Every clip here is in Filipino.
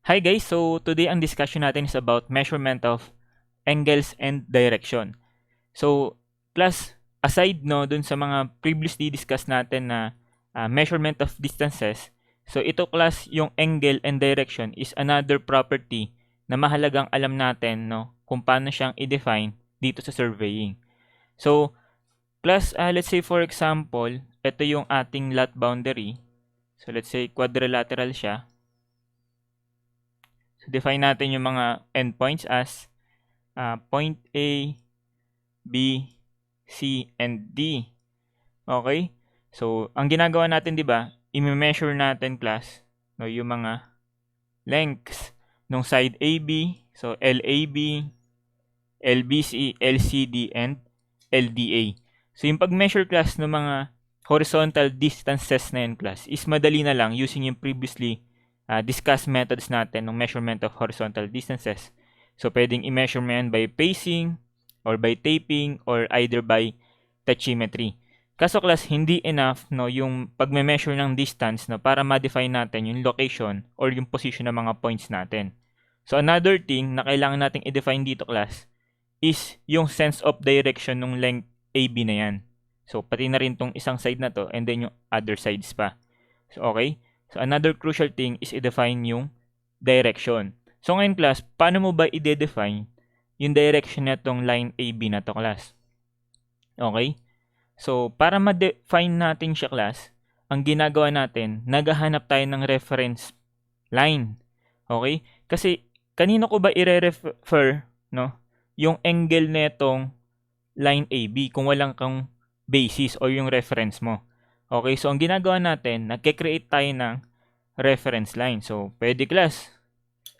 Hi guys, so today ang discussion natin is about measurement of angles and direction. So, class, aside no dun sa mga previously discussed natin na measurement of distances, so ito class, yung angle and direction is another property na mahalagang alam natin no kung paano siyang i-define dito sa surveying. So, class, let's say for example, ito yung ating lot boundary. So, let's say quadrilateral siya. So, define natin yung mga endpoints as point A, B, C, and D. Okay? So, ang ginagawa natin, di ba, i-measure natin, class, no, yung mga lengths ng side AB, so LAB, LBC, LCD, and LDA. So, yung pag-measure, class, ng mga horizontal distances na yun, class, is madali na lang using yung previously discussed methods natin ng measurement of horizontal distances. So, pwedeng i-measure mo yan by pacing, or by taping, or either by tachymetry. Kaso class, hindi enough no, yung pagme-measure ng distance no, para ma-define natin yung location or yung position ng mga points natin. So, another thing na kailangan nating i-define dito class is yung sense of direction ng length AB na yan. So, pati na rin tong isang side na to and then yung other sides pa. So, okay? So, another crucial thing is i-define yung direction. So, ngayon class, paano mo ba i-define yung direction na itong line AB na to class? Okay? So, para ma-define natin siya class, ang ginagawa natin, naghahanap tayo ng reference line. Okay? Kasi, kanino ko ba i-refer, no? Yung angle na itong line AB kung walang kang basis o yung reference mo. Okay, so ang ginagawa natin, nagke-create tayo ng reference line. So, pwede class.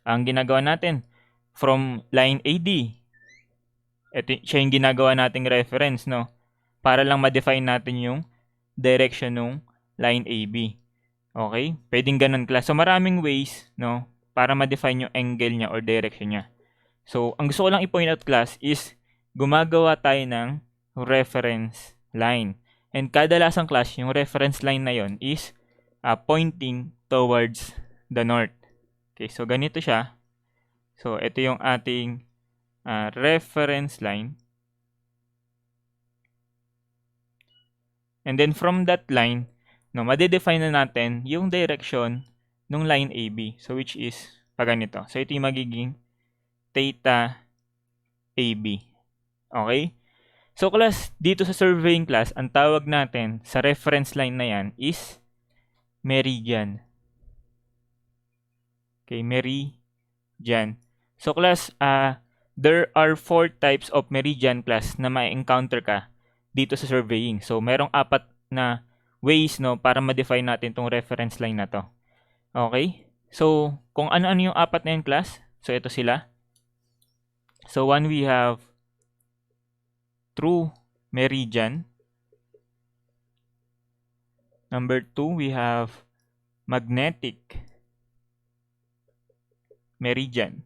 Ang ginagawa natin, from line AD, ito siya yung ginagawa nating reference, no? Para lang ma-define natin yung direction ng line AB. Okay? Pwedeng ganun class. So, maraming ways, no? Para ma-define yung angle niya or direction niya. So, ang gusto ko lang i-point out class is gumagawa tayo ng reference line. And kadalasang class, yung reference line na yon is pointing towards the north. Okay, so ganito siya. So, ito yung ating reference line. And then from that line, no, madedefine na natin yung direction ng line AB. So, which is ganito. So, ito yung magiging theta AB. Okay? So class, dito sa surveying class, ang tawag natin sa reference line na yan is meridian. Okay, meridian. So class, there are 4 types of meridian class na ma-encounter ka dito sa surveying. So merong 4 na ways no para ma-define natin tong reference line na to. Okay? So kung ano-ano yung 4 na yun class, so ito sila. So one, we have true meridian. Number 2, we have magnetic meridian.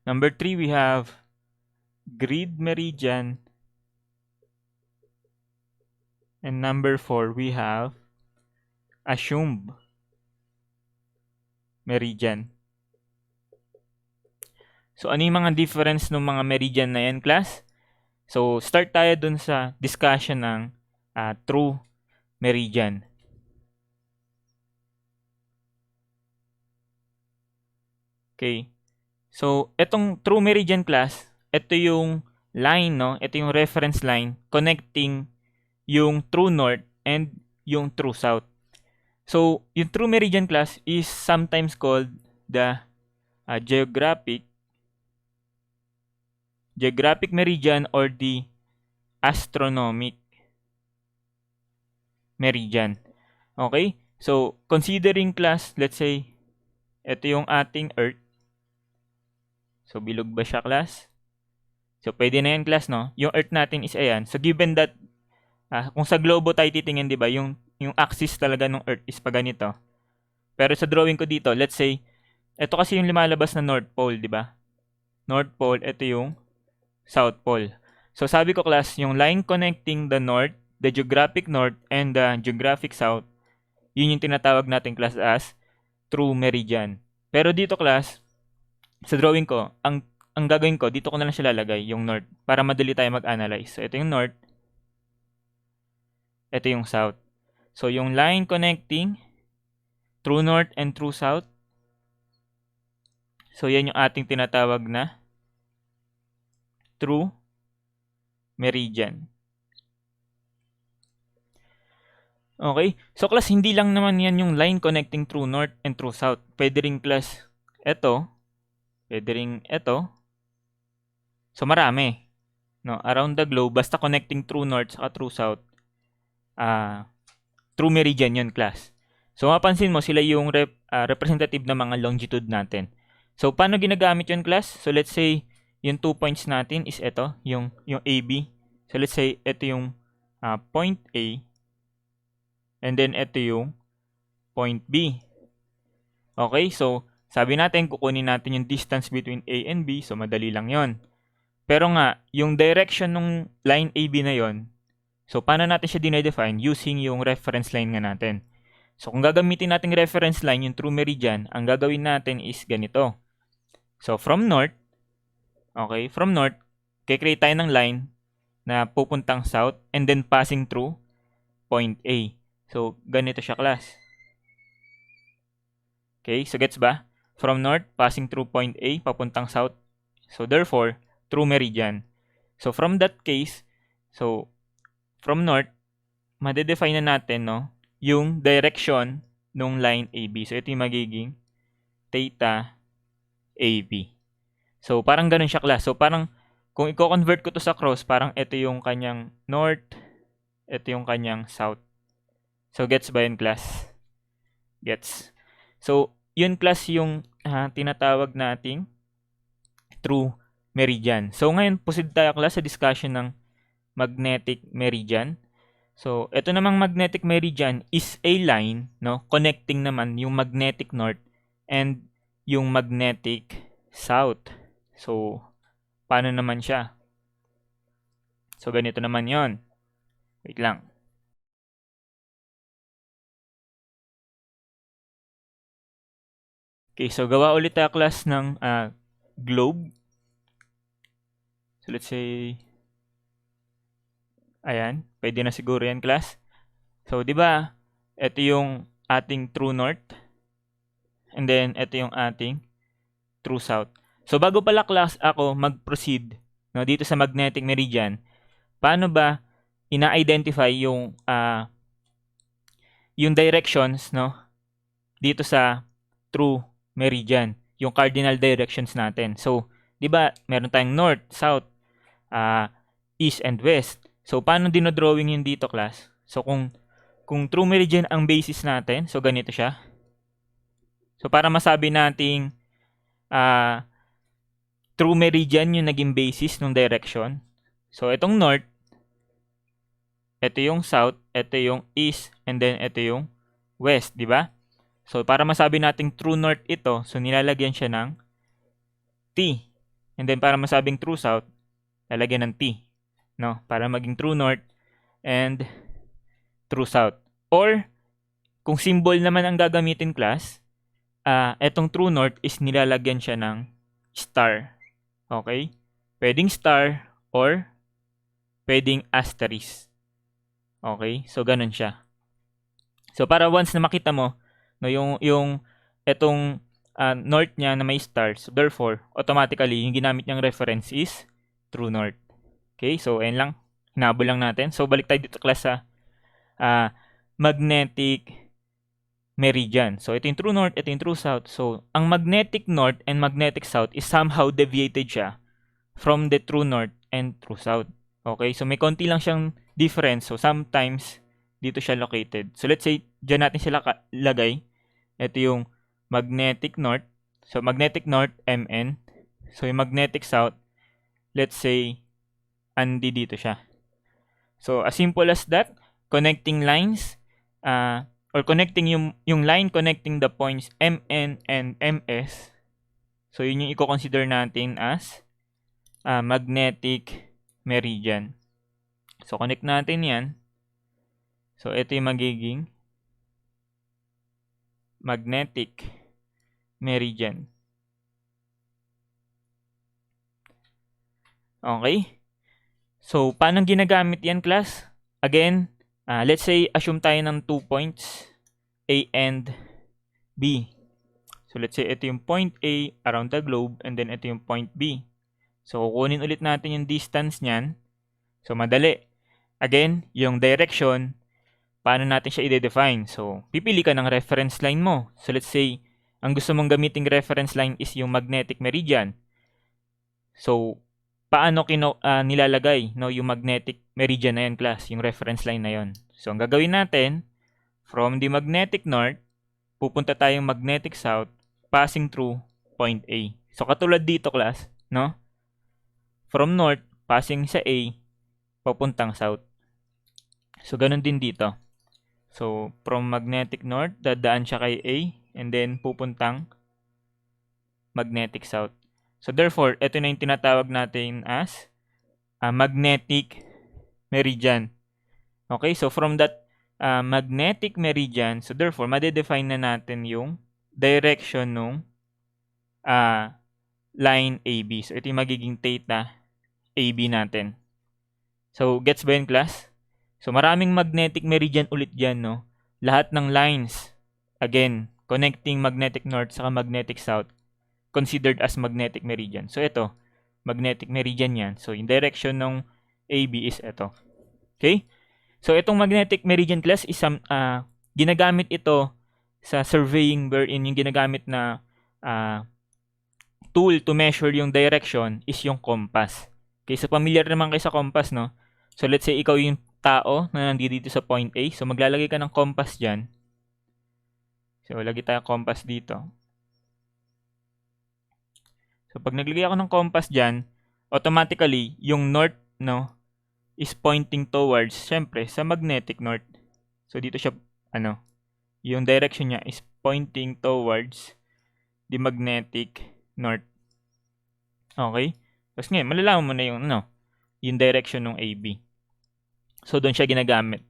Number 3, we have grid meridian. And number 4, we have assumed meridian. So, ano yung mga difference ng mga meridian na yan, class? So, start tayo dun sa discussion ng true meridian. Okay. So, itong true meridian class, ito yung line, no? Ito yung reference line connecting yung true north and yung true south. So, yung true meridian class is sometimes called the geographic meridian or the astronomic meridian. Okay? So, considering class, let's say, ito yung ating Earth. So, bilog ba siya, class? So, pwede na yan, class, no? Yung Earth natin is ayan. So, given that, kung sa globo tayo titingin, di ba, yung axis talaga ng Earth is pa ganito. Pero sa drawing ko dito, let's say, ito kasi yung lumalabas na North Pole, di ba? North Pole, ito yung South Pole. So, sabi ko, class, yung line connecting the North, the geographic North, and the geographic South yun yung tinatawag natin class as true meridian. Pero dito class, sa drawing ko, ang gagawin ko, dito ko na lang siya lalagay, yung north, para madali tayo mag-analyze. So, ito yung north, ito yung south. So, yung line connecting true north and true south, so yan yung ating tinatawag na true meridian. Okay? So class, hindi lang naman yan yung line connecting true north and true south. Pwede rin class, ito. Pwede rin ito. So marami. No? Around the globe, basta connecting true north saka true south, true meridian yun class. So mapansin mo, sila yung representative na mga longitude natin. So paano ginagamit yun class? So let's say, yung 2 points natin is ito, yung AB. So let's say, ito yung point A. And then, ito yung point B. Okay, so, sabi natin, kukunin natin yung distance between A and B. So, madali lang yon. Pero nga, yung direction ng line AB na yon, so, paano natin siya dinedefine? Using yung reference line nga natin. So, kung gagamitin natin reference line, yung true meridian, ang gagawin natin is ganito. So, from north, okay, from north, kikreate tayo ng line na pupuntang south and then passing through point A. So, ganito siya class. Okay, so gets ba? From north, passing through point A, papuntang south. So, therefore, true meridian. So, from that case, so, from north, madedefine na natin, no, yung direction nung line AB. So, ito yung magiging theta AB. So, parang ganun siya class. So, parang, kung i-convert ko to sa cross, parang ito yung kanyang north, ito yung kanyang south. So, gets ba yun, class? Gets. So, yun, class, yung tinatawag nating true meridian. So, ngayon, proceed tayo, class, sa discussion ng magnetic meridian. So, ito namang magnetic meridian is a line, no, connecting naman yung magnetic north and yung magnetic south. So, paano naman siya? So, ganito naman yon. Wait lang. Okay, so gawa ulit tayo class ng globe. So let's say, ayan, pwede na siguro yan class. So, di ba, ito yung ating true north. And then, ito yung ating true south. So, bago pala class ako mag-proceed, no, dito sa magnetic meridian, paano ba ina-identify yung directions, no, dito sa true meridian, yung cardinal directions natin. So, 'di ba, meron tayong north, south, east and west. So, paano dinodrawing yun dito, class? So, kung true meridian ang basis natin, so ganito siya. So, para masabi nating true meridian yung naging basis ng direction. So, itong north, ito yung south, ito yung east, and then ito yung west, 'di ba? So, para masabi nating true north ito, so nilalagyan siya ng T. And then, para masabing true south, lalagyan ng T. No? Para maging true north and true south. Or, kung symbol naman ang gagamitin class, etong true north is nilalagyan siya ng star. Okay? Pwedeng star or pwedeng asterisk. Okay? So, ganun siya. So, para once na makita mo, no, yung etong north niya na may stars. So, therefore, automatically, yung ginamit niyang reference is true north. Okay? So, ayan lang. Hinabol lang natin. So, balik tayo dito class sa magnetic meridian. So, ito yung true north, ito yung true south. So, ang magnetic north and magnetic south is somehow deviated siya from the true north and true south. Okay? So, may konti lang siyang difference. So, sometimes, dito siya located. So, let's say, dyan natin sila lagay. Ito yung magnetic north. So, magnetic north, MN. So, yung magnetic south, let's say, andi dito siya. So, as simple as that, connecting lines, or connecting yung line connecting the points MN and MS. So, yun yung i-consider natin as magnetic meridian. So, connect natin yan. So, ito yung magiging magnetic meridian. Okay? So, paano ginagamit yan, class? Again, let's say, assume tayo ng 2 points, A and B. So, let's say, ito yung point A around the globe, and then ito yung point B. So, kukunin ulit natin yung distance niyan. So, madali. Again, yung direction, paano natin siya i-define? So, pipili ka ng reference line mo. So, let's say, ang gusto mong gamiting reference line is yung magnetic meridian. So, paano nilalagay yung magnetic meridian na yan, class? Yung reference line na yon. So, ang gagawin natin, from the magnetic north, pupunta tayong magnetic south, passing through point A. So, katulad dito, class, no? From north, passing sa A, papuntang south. So, ganun din dito. So, from magnetic north, dadaan siya kay A, and then pupuntang magnetic south. So, therefore, ito na yung tinatawag natin as magnetic meridian. Okay, so from that magnetic meridian, so therefore, madedefine na natin yung direction ng line AB. So, ito yung magiging theta AB natin. So, gets ba yun, class? So, maraming magnetic meridian ulit dyan, no? Lahat ng lines, again, connecting magnetic north sa magnetic south, considered as magnetic meridian. So, ito, magnetic meridian yan. So, yung direction ng AB is ito. Okay? So, itong magnetic meridian, class, is ginagamit ito sa surveying, wherein yung ginagamit na tool to measure yung direction is yung compass. Okay, so familiar naman kayo sa compass, no? So, let's say ikaw yung tao na nandito sa point A. So, maglalagay ka ng compass dyan. So, lagay tayo compass dito. So, pag naglagay ako ng compass dyan, automatically, yung north, no, is pointing towards, syempre, sa magnetic north. So, dito siya, yung direction niya is pointing towards the magnetic north. Okay? Tapos ngayon, malalaman mo na yung, yung direction ng AB. So, doon siya ginagamit.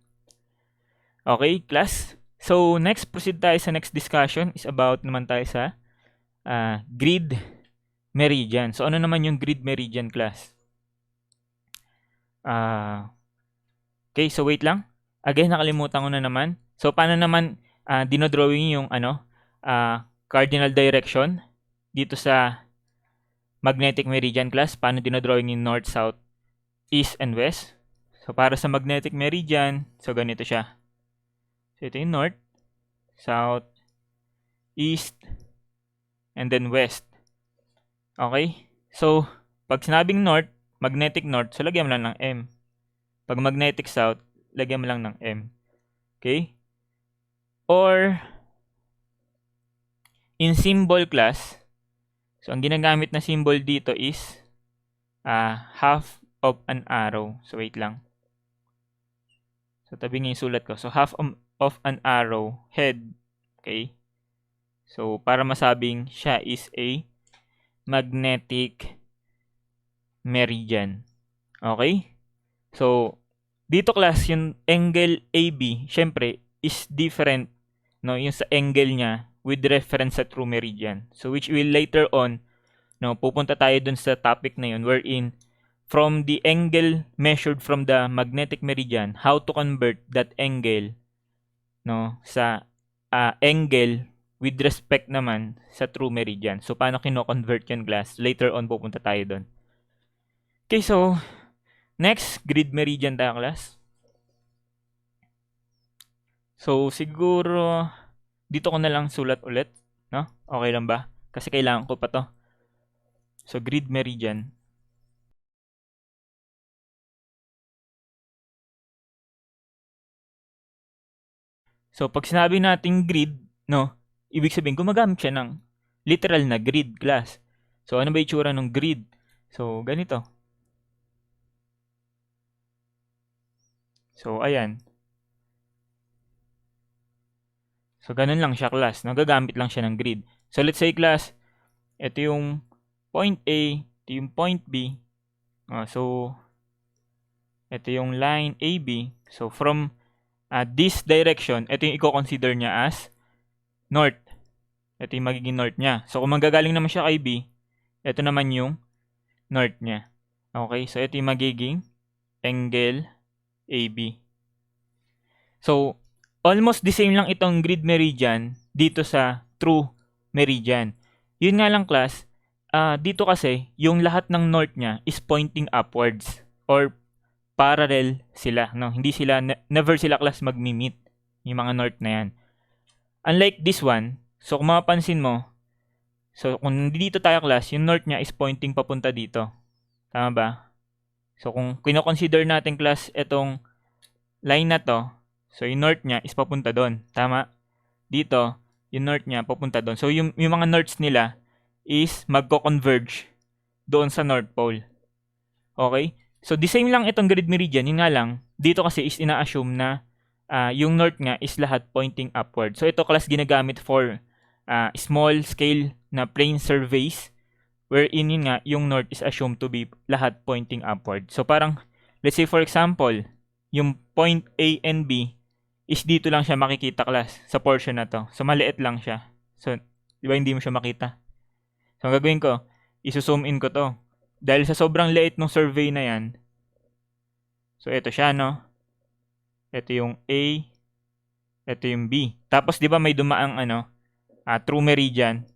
Okay, class? So, next, proceed tayo sa next discussion is about naman tayo sa grid meridian. So, ano naman yung grid meridian, class? Okay, so wait lang. Again, nakalimutan ko na naman. So, paano naman dinodrawing yung cardinal direction dito sa magnetic meridian, class? Paano dinodrawing yung north, south, east, and west? So, para sa magnetic meridian, so ganito siya. So, ito yung north, south, east, and then west. Okay? So, pag sinabing north, magnetic north, so lagyan mo lang ng M. Pag magnetic south, lagyan mo lang ng M. Okay? Or, in symbol, class, so ang ginagamit na symbol dito is half of an arrow. So, wait lang. So, tabi nga yung sulat ko. So, half of an arrow head. Okay? So, para masabing siya is a magnetic meridian. Okay? So, dito, class, yung angle AB, syempre, is different, no, yung sa angle niya with reference sa true meridian. So, which will later on, no, pupunta tayo dun sa topic na yun, wherein, from the angle measured from the magnetic meridian, how to convert that angle, no, sa angle with respect naman sa true meridian. So, paano kino-convert yan, class? Later on, pupunta tayo dun. Okay, so, next, grid meridian tayo, class. So, siguro, dito ko na lang sulat ulit, no? Okay lang ba? Kasi kailangan ko pa to. So, grid meridian. So, pag sinabi nating grid, no, ibig sabihin, gumagamit siya ng literal na grid, class. So, ano ba itsura ng grid? So, ganito. So, ayan. So, ganun lang siya, class. Nagagamit lang siya ng grid. So, let's say, class, ito yung point A, ito yung point B. So, ito yung line AB. So, from this direction, ito yung i-consider niya as north. Ito yung magiging north niya. So, kung manggagaling naman siya kay B, ito naman yung north niya. Okay, so ito yung magiging angle AB. So, almost the same lang itong grid meridian dito sa true meridian. Yun nga lang class, dito kasi yung lahat ng north niya is pointing upwards or parallel sila, no? Hindi sila never sila class magmi-meet yung mga north na yan. Unlike this one, so kung mapapansin mo, so kung dito tayo class, yung north niya is pointing papunta dito. Tama ba? So kung kino-consider natin class itong line na to, so yung north niya is papunta doon. Tama? Dito, yung north niya papunta doon. So yung mga norths nila is magko-converge doon sa North Pole. Okay? So the same lang itong grid meridian, yun nga lang, dito kasi is ina-assume na yung north nga is lahat pointing upward. So ito class ginagamit for small scale na plane surveys wherein yun nga, yung north is assumed to be lahat pointing upward. So parang, let's say for example, yung point A and B is dito lang siya makikita class sa portion na to. So maliit lang siya. So, di ba hindi mo siya makita? So ang gagawin ko, iso-zoom in ko to. Dahil sa sobrang liit ng survey na yan, so ito siya, no? Ito yung A, ito yung B. Tapos, di ba may dumaang true meridian.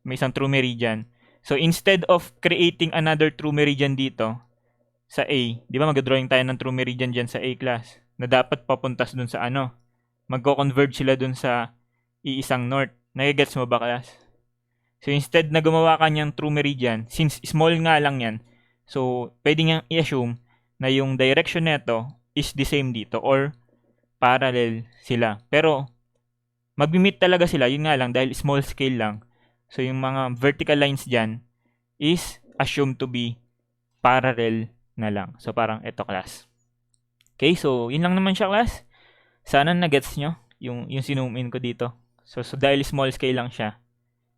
May isang true meridian. So, instead of creating another true meridian dito, sa A, di ba mag-drawing tayo ng true meridian dyan sa A class, na dapat papuntas dun sa magko-converge sila dun sa iisang north. Nagigets mo ba class? So, instead na gumawa ka niyang true meridian, since small nga lang yan, so, pwede niyang i-assume na yung direction neto is the same dito or parallel sila. Pero, mag-meet talaga sila, yun nga lang, dahil small scale lang. So, yung mga vertical lines dyan is assumed to be parallel na lang. So, parang ito class. Okay, so, yun lang naman siya class. Sana na-gets nyo yung sinum in ko dito. So, dahil small scale lang siya,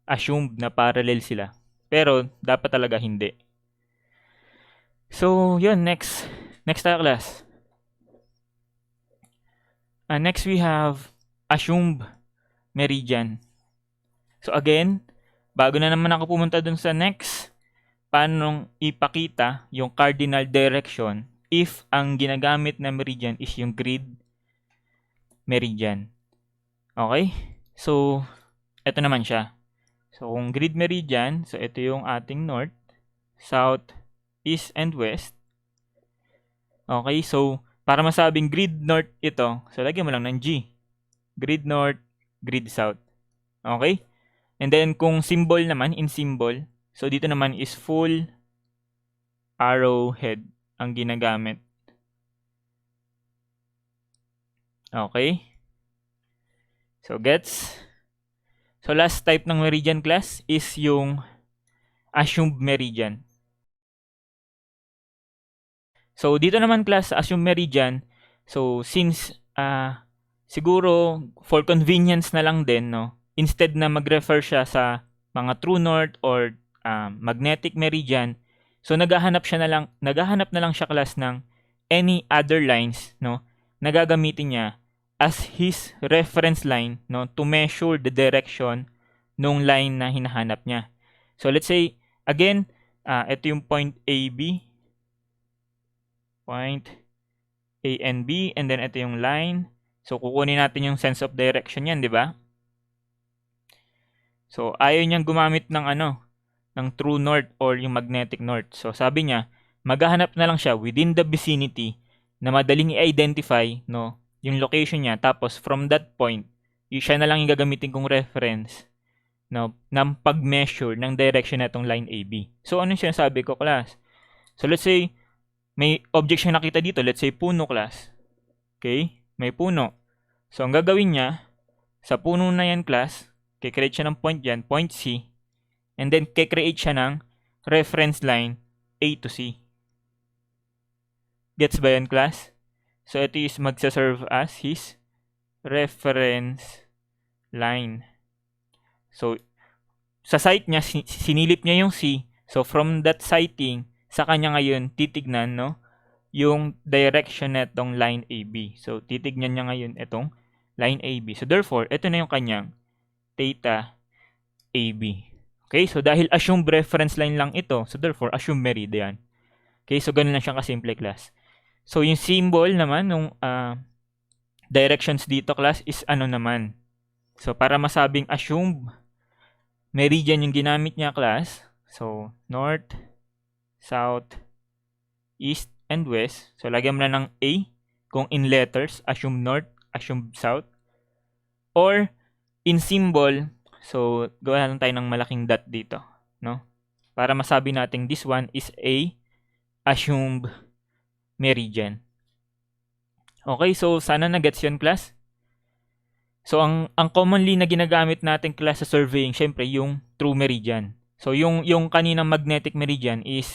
assumed na parallel sila. Pero, dapat talaga hindi. So, yun, next tayo class. Next we have assumed meridian. So again, bago na naman ako pumunta dun sa next, paano ipakita yung cardinal direction if ang ginagamit na meridian is yung grid meridian. Okay? So, ito naman siya. So, kung grid meridian, so ito yung ating north, south, east, and west. Okay? So, para masabing grid north ito, so lagyan mo lang ng G. Grid north, grid south. Okay? And then, kung symbol naman, in symbol, so dito naman is full arrowhead ang ginagamit. Okay? So, gets? So, last type ng meridian class is yung assumed meridian. So, dito naman class, assumed meridian, so since siguro for convenience na lang din, no, instead na mag-refer siya sa mga true north or magnetic meridian, so naghahanap na lang siya class ng any other lines, no, na gagamitin niya as his reference line, no, to measure the direction nung line na hinahanap niya. So let's say again, ito yung point AB, point A and B, and then ito yung line. So, kukunin natin yung sense of direction yan, di ba? So, ayaw niyang gumamit ng ng true north or yung magnetic north. So, sabi niya, maghahanap na lang siya within the vicinity na madaling i-identify, no, yung location niya. Tapos, from that point, siya na lang yung gagamitin kong reference, no, ng pag-measure ng direction na itong line AB. So, ano yung sinasabi ko, class? So, let's say, may object siya nakita dito. Let's say, puno class. Okay? May puno. So, ang gagawin niya, sa puno na yan class, kikreate siya ng point yan, point C. And then, kikreate siya ng reference line A to C. Gets ba yan class? So, ito is magsaserve as his reference line. So, sa site niya, sinilip niya yung C. So, from that sighting, sa kanya ngayon, titignan, no, yung direction netong line AB. So, titignan niya ngayon itong line AB. So, therefore, ito na yung kanyang theta AB. Okay, so dahil assume reference line lang ito, so therefore assume meridian. Okay, so ganun lang siyang kasimple, class. So yung symbol naman nung directions dito, class, is ano naman. So para masabing assume meridian yung ginamit niya, class. So north, south, east, and west. So lagyan mo na ng A kung in letters, assume north, assume south. Or in symbol, so gawa lang tayo ng malaking dot dito, no? Para masabi natin this one is a assumed meridian. Okay, so sana na-gets yun, class. So ang commonly na ginagamit natin, class, sa surveying, syempre yung true meridian. So yung kaninang magnetic meridian is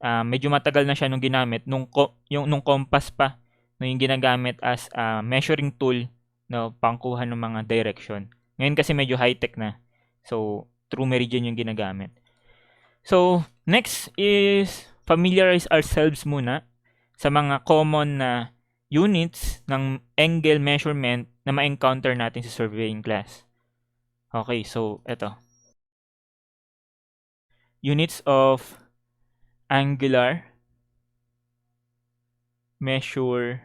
medyo matagal na siya nung ginamit nung compass pa, no, yung ginagamit as measuring tool, no, pangkuha ng mga direction. Ngayon kasi medyo high-tech na. So true meridian yung ginagamit. So next is familiarize ourselves muna sa mga common na units ng angle measurement na ma-encounter natin sa surveying, class. Okay, so eto. Units of angular measurement.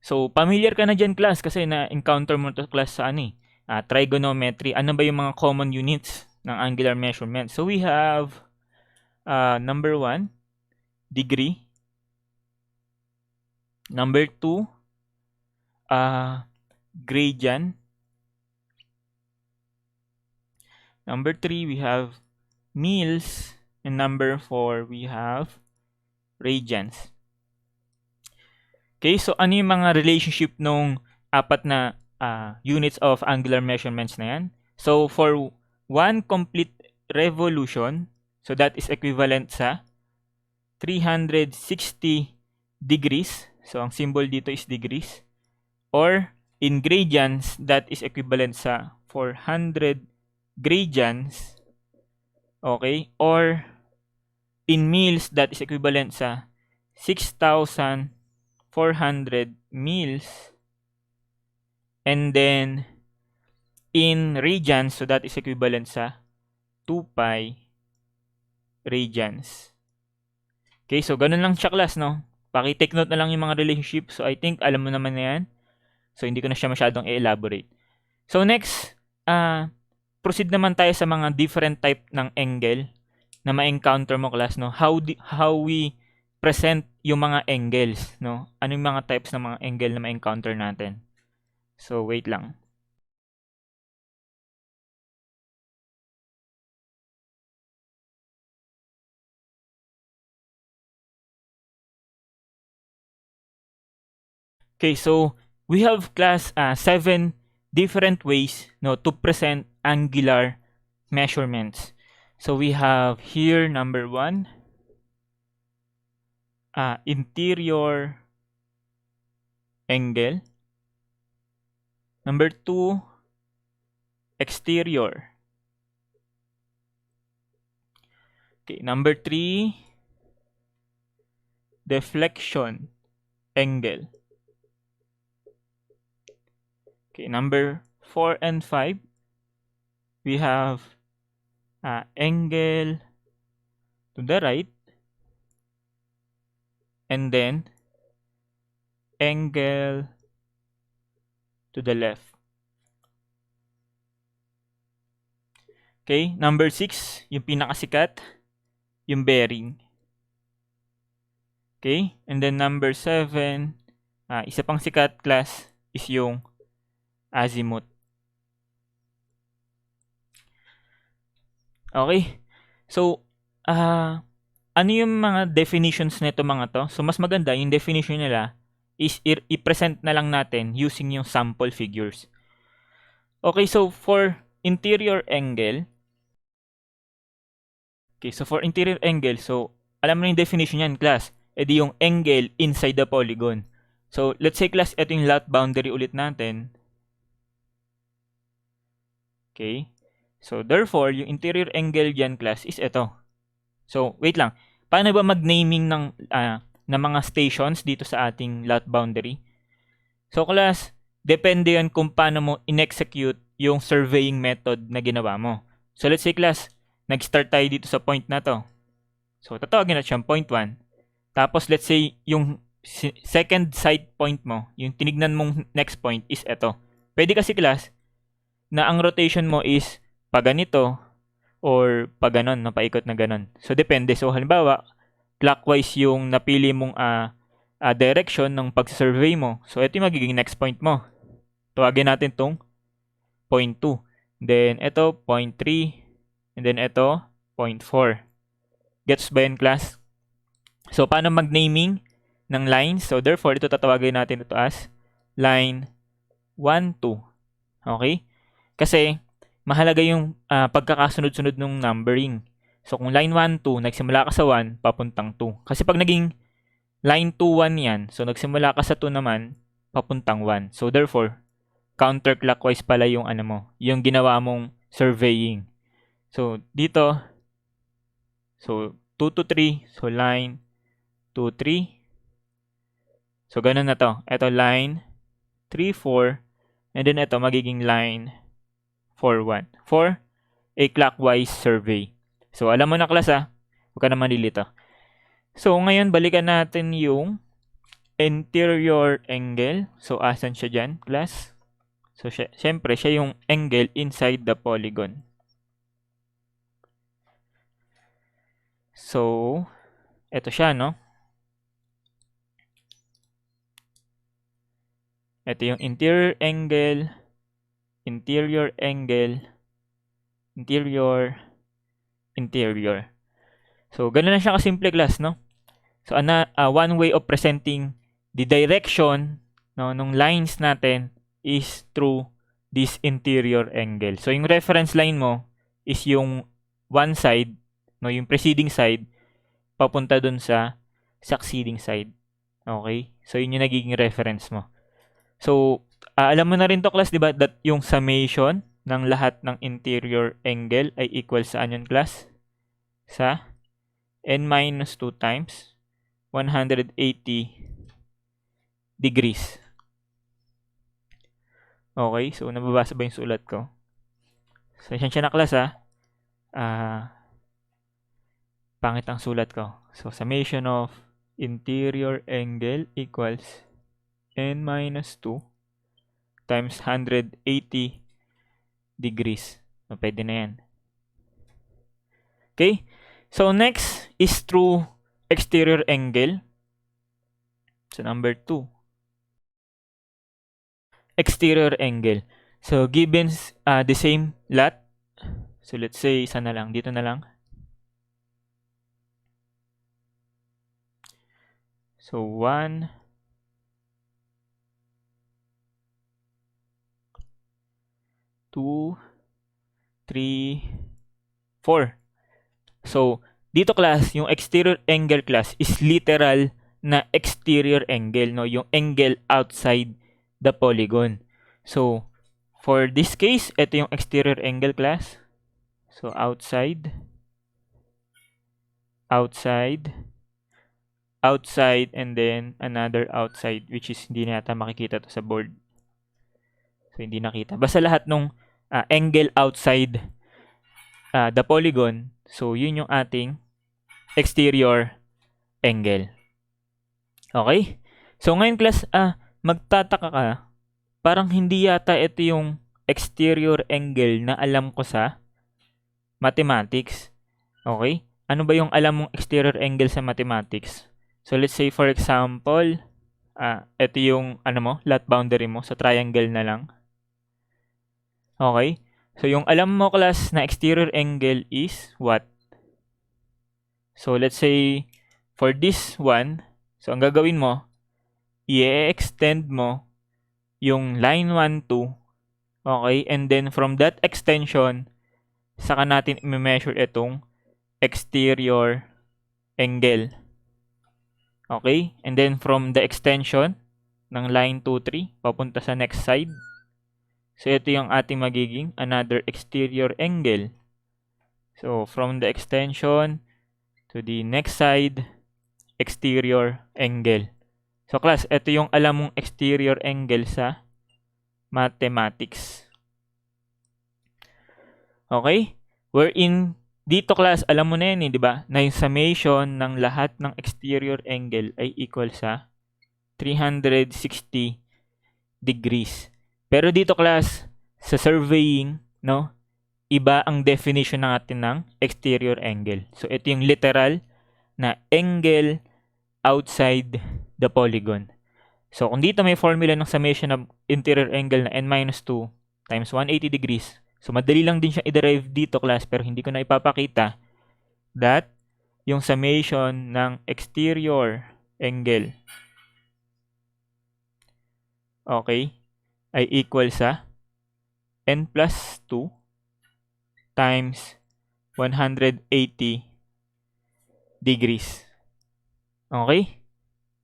So, familiar ka na dyan, class, kasi na-encounter mo to, class, sa trigonometry. Ano ba yung mga common units ng angular measurement? So, we have number 1, degree. Number 2, gradient. Number 3, we have mils. And number 4, we have radians. Okay, so ano yung mga relationship nung apat na units of angular measurements na yan? So, for one complete revolution, so that is equivalent sa 360 degrees. So, ang symbol dito is degrees. Or, in gradients, that is equivalent sa 400 gradients. Okay? Or, in mils, that is equivalent sa 6,400 mils. And then, in radians, so that is equivalent sa 2 pi radians. Okay, so ganun lang siya, class, no? Paki-take note na lang yung mga relationship. So, I think alam mo naman na yan. So, hindi ko na siya masyadong i-elaborate. So, next, proceed naman tayo sa mga different type ng angle na ma-encounter mo, class, no? How we present yung mga angles, no? Ano yung mga types ng mga angle na ma-encounter natin? So, wait lang. Okay, so we have, class, 7 different ways, no, to present angular measurements. So we have here number 1, interior angle. Number 2, exterior. Okay, number 3, deflection angle. Okay, number 4 and 5, we have angle to the right, and then angle to the left. Okay, number 6, yung pinakasikat, yung bearing. Okay, and then number 7, isa pang sikat, class, is yung azimuth. Okay, so ano yung mga definitions nito, mga to? So mas maganda yung definition nila is i-present na lang natin using yung sample figures. Okay, so for interior angle, so alam mo yung definition yan, class. Edi yung angle inside the polygon. So let's say, class, ito yung lot boundary ulit natin. Okay, so therefore yung interior angle dyan, class, is ito. So wait lang, paano ba mag-naming ng mga stations dito sa ating lot boundary? So, class, depende yan kung paano mo in-execute yung surveying method na ginawa mo. So let's say class, nag-start tayo dito sa point na to. So tatawagin natin siyang point 1. Tapos let's say yung second side point mo, yung tinignan mong next point is eto. Pwede kasi class na ang rotation mo is pa ganito or pa ganon, no, paikot na ganon. So depende. So halimbawa, clockwise yung napili mong direction ng pag-survey mo. So ito yung magiging next point mo. Tawagin natin tong point 2. Then ito point 3 and then ito point 4. Gets ba yun, class? So paano mag-naming ng lines? So therefore ito tatawagin natin ito as line 1 2. Okay? Kasi mahalaga yung pagkakasunod-sunod ng numbering. So kung line 1 2 nagsimula ka sa 1 papuntang 2. Kasi pag naging line 2 1 yan, so nagsimula ka sa 2 naman papuntang 1. So therefore counterclockwise pala yung ano mo, yung ginawa mong surveying. So dito, so 2 to 3, so line 2 3. So ganun na to. Ito line 3 4 and then ito magiging line 4 1 for a clockwise survey. So alam mo na, class, huwag ka na malilito. So ngayon balikan natin yung interior angle. So asan siya dyan, class? So, syempre, siya yung angle inside the polygon. So, eto siya, no? Ito yung interior angle, interior angle, interior, interior. So, ganun lang siya kasimple, class, no? So, one way of presenting the direction, no, ng lines natin is through this interior angle. So, yung reference line mo is yung one side, no, yung preceding side, papunta dun sa succeeding side. Okay? So, yun yung nagiging reference mo. So, alam mo na rin to, class, di ba, that yung summation ng lahat ng interior angle ay equal saan yun, class? Sa n-2 times 180 degrees. Okay, so nababasa ba yung sulat ko? So, yan siya na, class, pangit ang sulat ko. So, summation of interior angle equals n-2 times 180 degrees. So, pwede na yan. Okay? So, next is through exterior angle. So, number 2. Exterior angle. So, given the same lot. So, let's say, isa na lang. Dito na lang. So, 1, 2, 3, 4. So, dito, class, yung exterior angle, class, is literal na exterior angle, no? Yung angle outside the polygon. So, for this case, ito yung exterior angle, class. So, outside, outside, outside, and then another outside, which is hindi na yata makikita to sa board. So, hindi nakita. Basta lahat nung angle outside the polygon, so yun yung ating exterior angle. Okay? So, ngayon, class, magtataka ka, parang hindi yata ito yung exterior angle na alam ko sa mathematics. Okay? Ano ba yung alam mong exterior angle sa mathematics? So, let's say, for example, ito yung, lot boundary mo. So, triangle na lang. Okay? So, yung alam mo, class, na exterior angle is what? So, let's say, for this one, so, ang gagawin mo, i-extend mo yung line 1, 2. Okay? And then, from that extension, saka natin i-measure itong exterior angle. Okay? And then, from the extension ng line 2, 3, papunta sa next side. So, ito yung ating magiging another exterior angle. So, from the extension to the next side, exterior angle. So, class, ito yung alam mong exterior angle sa mathematics. Okay? Wherein, dito class, alam mo na yan, di ba? Na yung summation ng lahat ng exterior angle ay equal sa 360 degrees. Pero dito class, sa surveying, no? Iba ang definition natin ng exterior angle. So, ito yung literal na angle outside the polygon. So, kung dito may formula ng summation of interior angle na n-2 times 180 degrees, so madali lang din siya i-derive dito class, pero hindi ko na ipapakita that yung summation ng exterior angle, okay, ay equal sa n plus 2 times 180 degrees. Okay?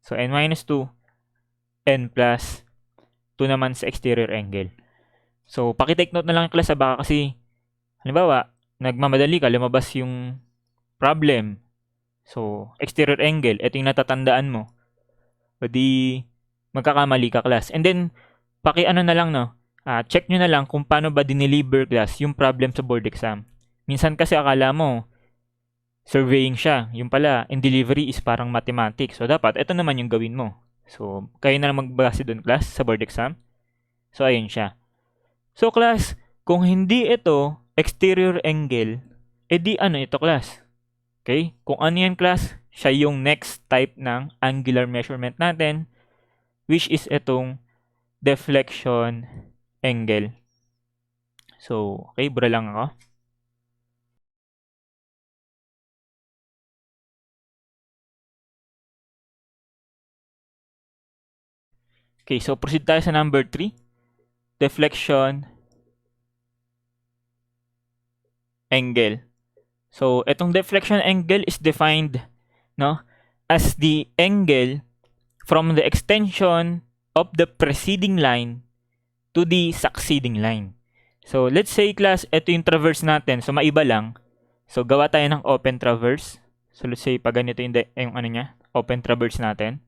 So, n-2, n plus 2 naman sa exterior angle. So, pakitake note na lang yung class, baka kasi, halimbawa, nagmamadali ka, lumabas yung problem. So, exterior angle, ito yung natatandaan mo. O di, magkakamali ka class. And then, paki-ano na lang, no? Check nyo na lang kung paano ba dineliver class yung problem sa board exam. Minsan kasi akala mo, surveying siya. Yung pala, in delivery is parang mathematics. So, dapat, ito naman yung gawin mo. So, kayo na lang magbase doon class sa board exam. So, ayun siya. So, class, kung hindi ito exterior angle, edi ano ito class? Okay? Kung ano yan class, siya yung next type ng angular measurement natin, which is itong deflection angle. So, okay, bura lang ako. Okay, so proceed tayo sa number 3. Deflection angle. So, itong deflection angle is defined, no, as the angle from the extension of the preceding line to the succeeding line. So, let's say class, ito yung traverse natin. So, maiba lang. So, gawa tayo ng open traverse. So, let's say, pag ganito yung ano niya, open traverse natin.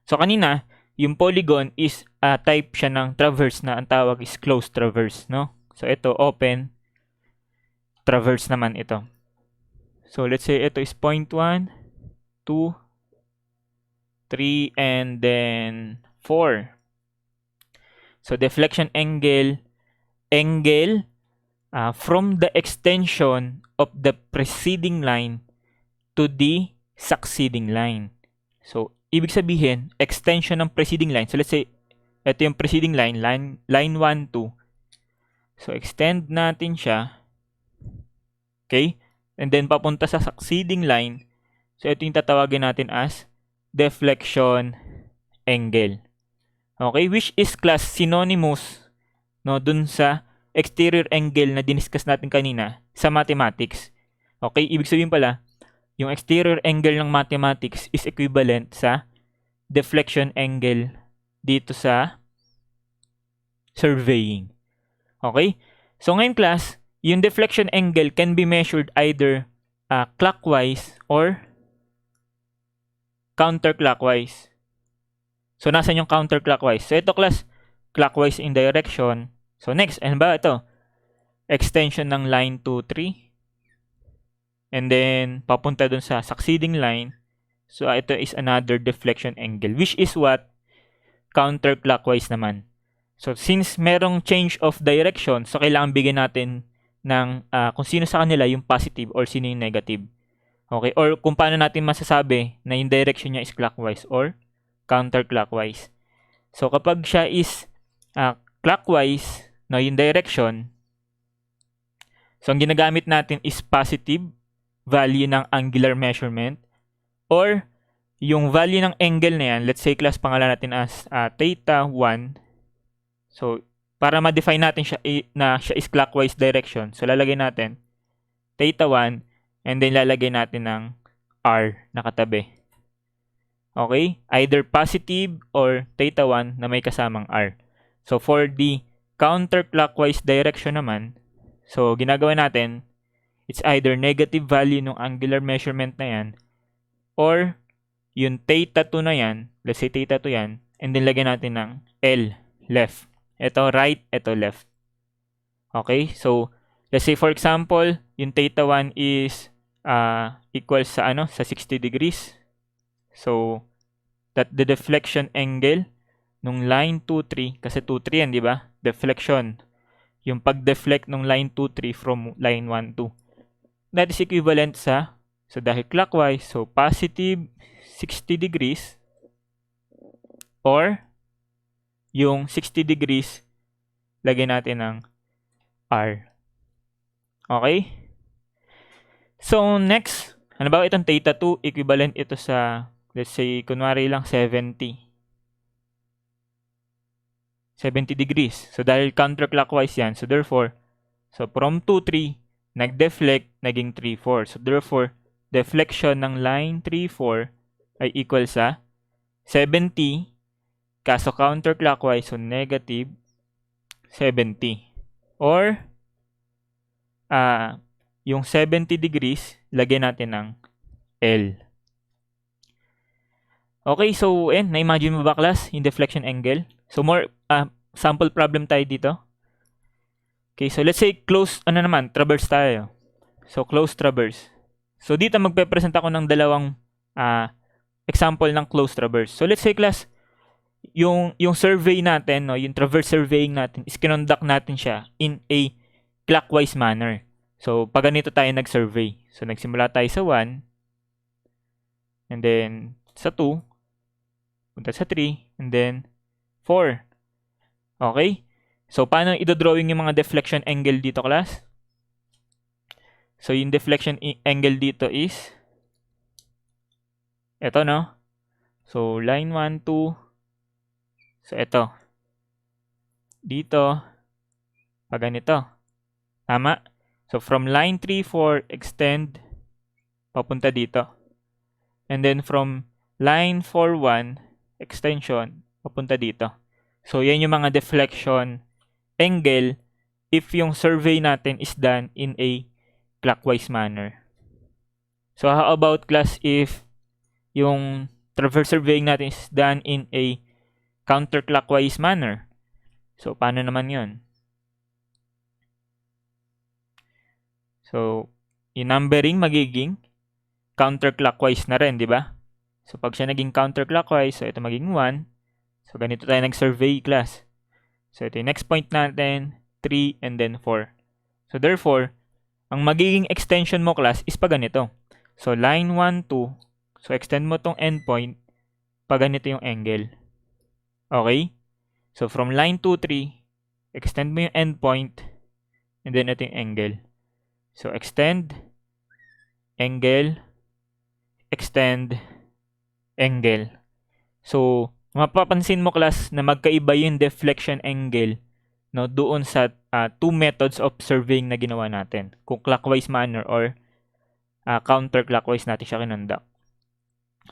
So, kanina, yung polygon is type siya ng traverse na ang tawag is closed traverse, no? So, ito, open traverse naman ito. So, let's say ito is 0.1, 2, 3, and then 4. So, deflection angle from the extension of the preceding line to the succeeding line. So, ibig sabihin, extension ng preceding line. So, let's say, ito yung preceding line 1, 2. So, extend natin siya. Okay? And then, papunta sa succeeding line. So, ito yung tatawagin natin as deflection angle. Okay? Which is class synonymous, no, dun sa exterior angle na diniscuss natin kanina sa mathematics. Okay? Ibig sabihin pala, yung exterior angle ng mathematics is equivalent sa deflection angle dito sa surveying. Okay? So ngayon class, yung deflection angle can be measured either clockwise or counterclockwise. So nasan yung counterclockwise? So ito class, clockwise in direction. So next, ano ba ito? Extension ng line 2, 3. And then, papunta dun sa succeeding line. So, ito is another deflection angle, which is what? Counterclockwise naman. So, since merong change of direction, so kailangan bigyan natin ng kung sino sa kanila yung positive or sino yung negative. Okay? Or kung paano natin masasabi na yung direction niya is clockwise or counterclockwise. So, kapag siya is clockwise, na yung direction, so, ang ginagamit natin is positive value ng angular measurement or yung value ng angle na yan, let's say class pangalan natin as theta 1. So, para ma-define natin siya na siya is clockwise direction, so lalagay natin theta 1 and then lalagay natin ng r na katabi. Okay? Either positive or theta 1 na may kasamang r. So, for the counterclockwise direction naman, so ginagawa natin, it's either negative value ng angular measurement na yan or yung theta 2 na yan, let's say theta 2 yan, and then lagyan natin ng L, left. Ito right, ito left. Okay? So, let's say for example, yung theta 1 is equals sa sa 60 degrees. So, that the deflection angle nung line 2, 3, kasi 2, 3 yan, di ba? Deflection. Yung pag-deflect nung line 2, 3 from line 1, 2. That is equivalent sa, so dahil clockwise, so positive 60 degrees or yung 60 degrees, lagyan natin ng R. Okay? So, next, ano ba itong theta 2? Equivalent ito sa, let's say, kunwari lang 70 degrees. So, dahil counterclockwise yan, so therefore, so from 2, 3, nag-deflect, naging 3, 4. So, therefore, deflection ng line 3, 4 ay equal sa 70, kaso counterclockwise, so negative 70. Or, yung 70 degrees, lagyan natin ng L. Okay, so, na-imagine mo ba, class, yung deflection angle? So, more, sample problem tayo dito. Okay, so let's say close, traverse tayo. So, close traverse. So, dito magpe-present ako ng dalawang example ng close traverse. So, let's say, class, yung survey natin, no, yung traverse surveying natin, is kinonduct natin siya in a clockwise manner. So, pag ganito tayo nag-survey. So, nagsimula tayo sa 1, and then sa 2, punta sa 3, and then 4. Okay? So, paano i-drawing yung mga deflection angle dito, class? So, yung deflection angle dito is ito, no? So, line 1, 2. So, ito. Dito, pag ganito. Tama? So, from line 3, 4, extend, papunta dito. And then, from line 4, 1, extension, papunta dito. So, yan yung mga deflection angle if yung survey natin is done in a clockwise manner. So, how about, class, if yung traverse surveying natin is done in a counterclockwise manner? So, paano naman yun? So, yung numbering magiging counterclockwise na rin, di ba? So, pag siya naging counterclockwise, so ito magiging 1. So, ganito tayo nag-survey, class. So, ito yung next point natin, 3, and then 4. So, therefore, ang magiging extension mo, class, is pag ganito. So, line 1, 2. So, extend mo tong endpoint pag ganito yung angle. Okay? So, from line 2, 3, extend mo yung endpoint, and then ito yung angle. So, extend, angle, extend, angle. So, mapapansin mo, class, na magkaiba yung deflection angle, no, doon sa two methods of surveying na ginawa natin. Kung clockwise manner or counterclockwise natin siya kinonduct.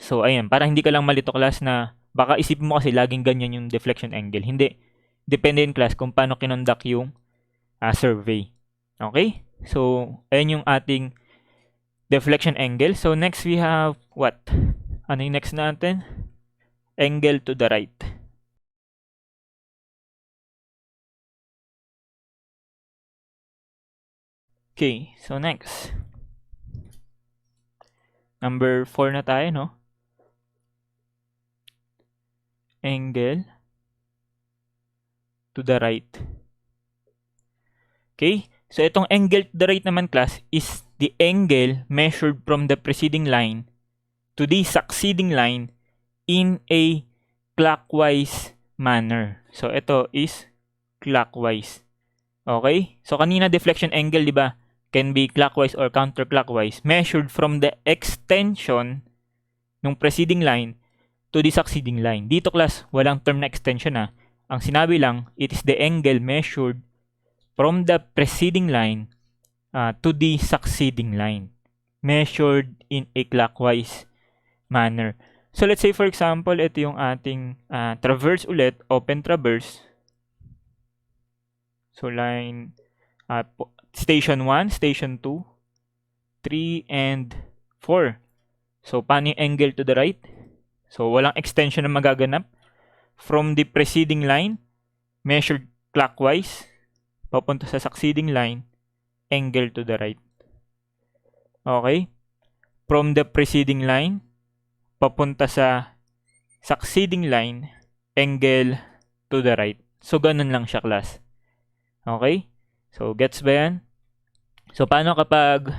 So, ayan, para hindi ka lang malito, class, na baka isipin mo kasi laging ganyan yung deflection angle. Hindi. Depende yun, class, kung paano kinonduct yung survey. Okay? So, ayan yung ating deflection angle. So, next we have what? Ano yung next natin? Angle to the right. Okay, so next. Number 4 na tayo, no? Angle to the right. Okay? So, itong angle to the right naman, class, is the angle measured from the preceding line to the succeeding line in a clockwise manner. So, ito is clockwise. Okay? So, kanina deflection angle, di ba? Can be clockwise or counterclockwise. Measured from the extension ng preceding line to the succeeding line. Dito, class, walang term na extension na. Ang sinabi lang, it is the angle measured from the preceding line to the succeeding line. Measured in a clockwise manner. So, let's say, for example, ito yung ating traverse ulit, open traverse. So, line, station 1, station 2, 3, and 4. So, paano yung angle to the right? So, walang extension na magaganap from the preceding line measured clockwise, papunta sa succeeding line, angle to the right. Okay? From the preceding line, papunta sa succeeding line, angle to the right. So, ganun lang siya, class. Okay? So, gets ba yan? So, paano kapag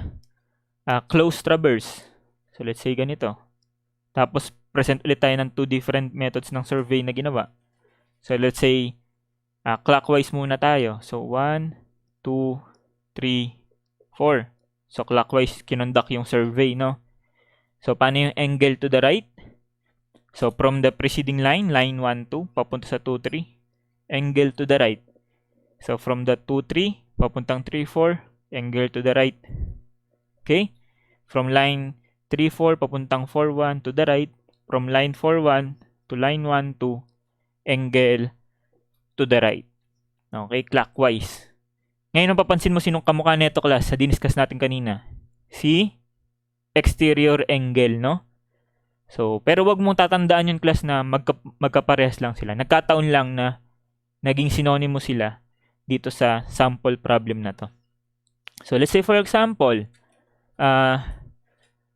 close traverse? So, let's say ganito. Tapos, present ulit tayo ng 2 different methods ng survey na ginawa. So, let's say, clockwise muna tayo. So, 1, 2, 3, 4. So, clockwise kinonduct yung survey, no? So, paano yung angle to the right? So, from the preceding line, line 1, 2, papunta sa 2, 3, angle to the right. So, from the 2, 3, papuntang 3, 4, angle to the right. Okay? From line 3, 4, papuntang 4, 1 to the right. From line 4, 1 to line 1, 2, angle to the right. Okay? Clockwise. Ngayon, napapansin mo sinong kamukha nito, class, sa diniscuss natin kanina? Si exterior angle, no? So, pero wag mong tatandaan yung class na magkaparehas lang sila. Nagkataon lang na naging synonymous sila dito sa sample problem na to. So, let's say for example,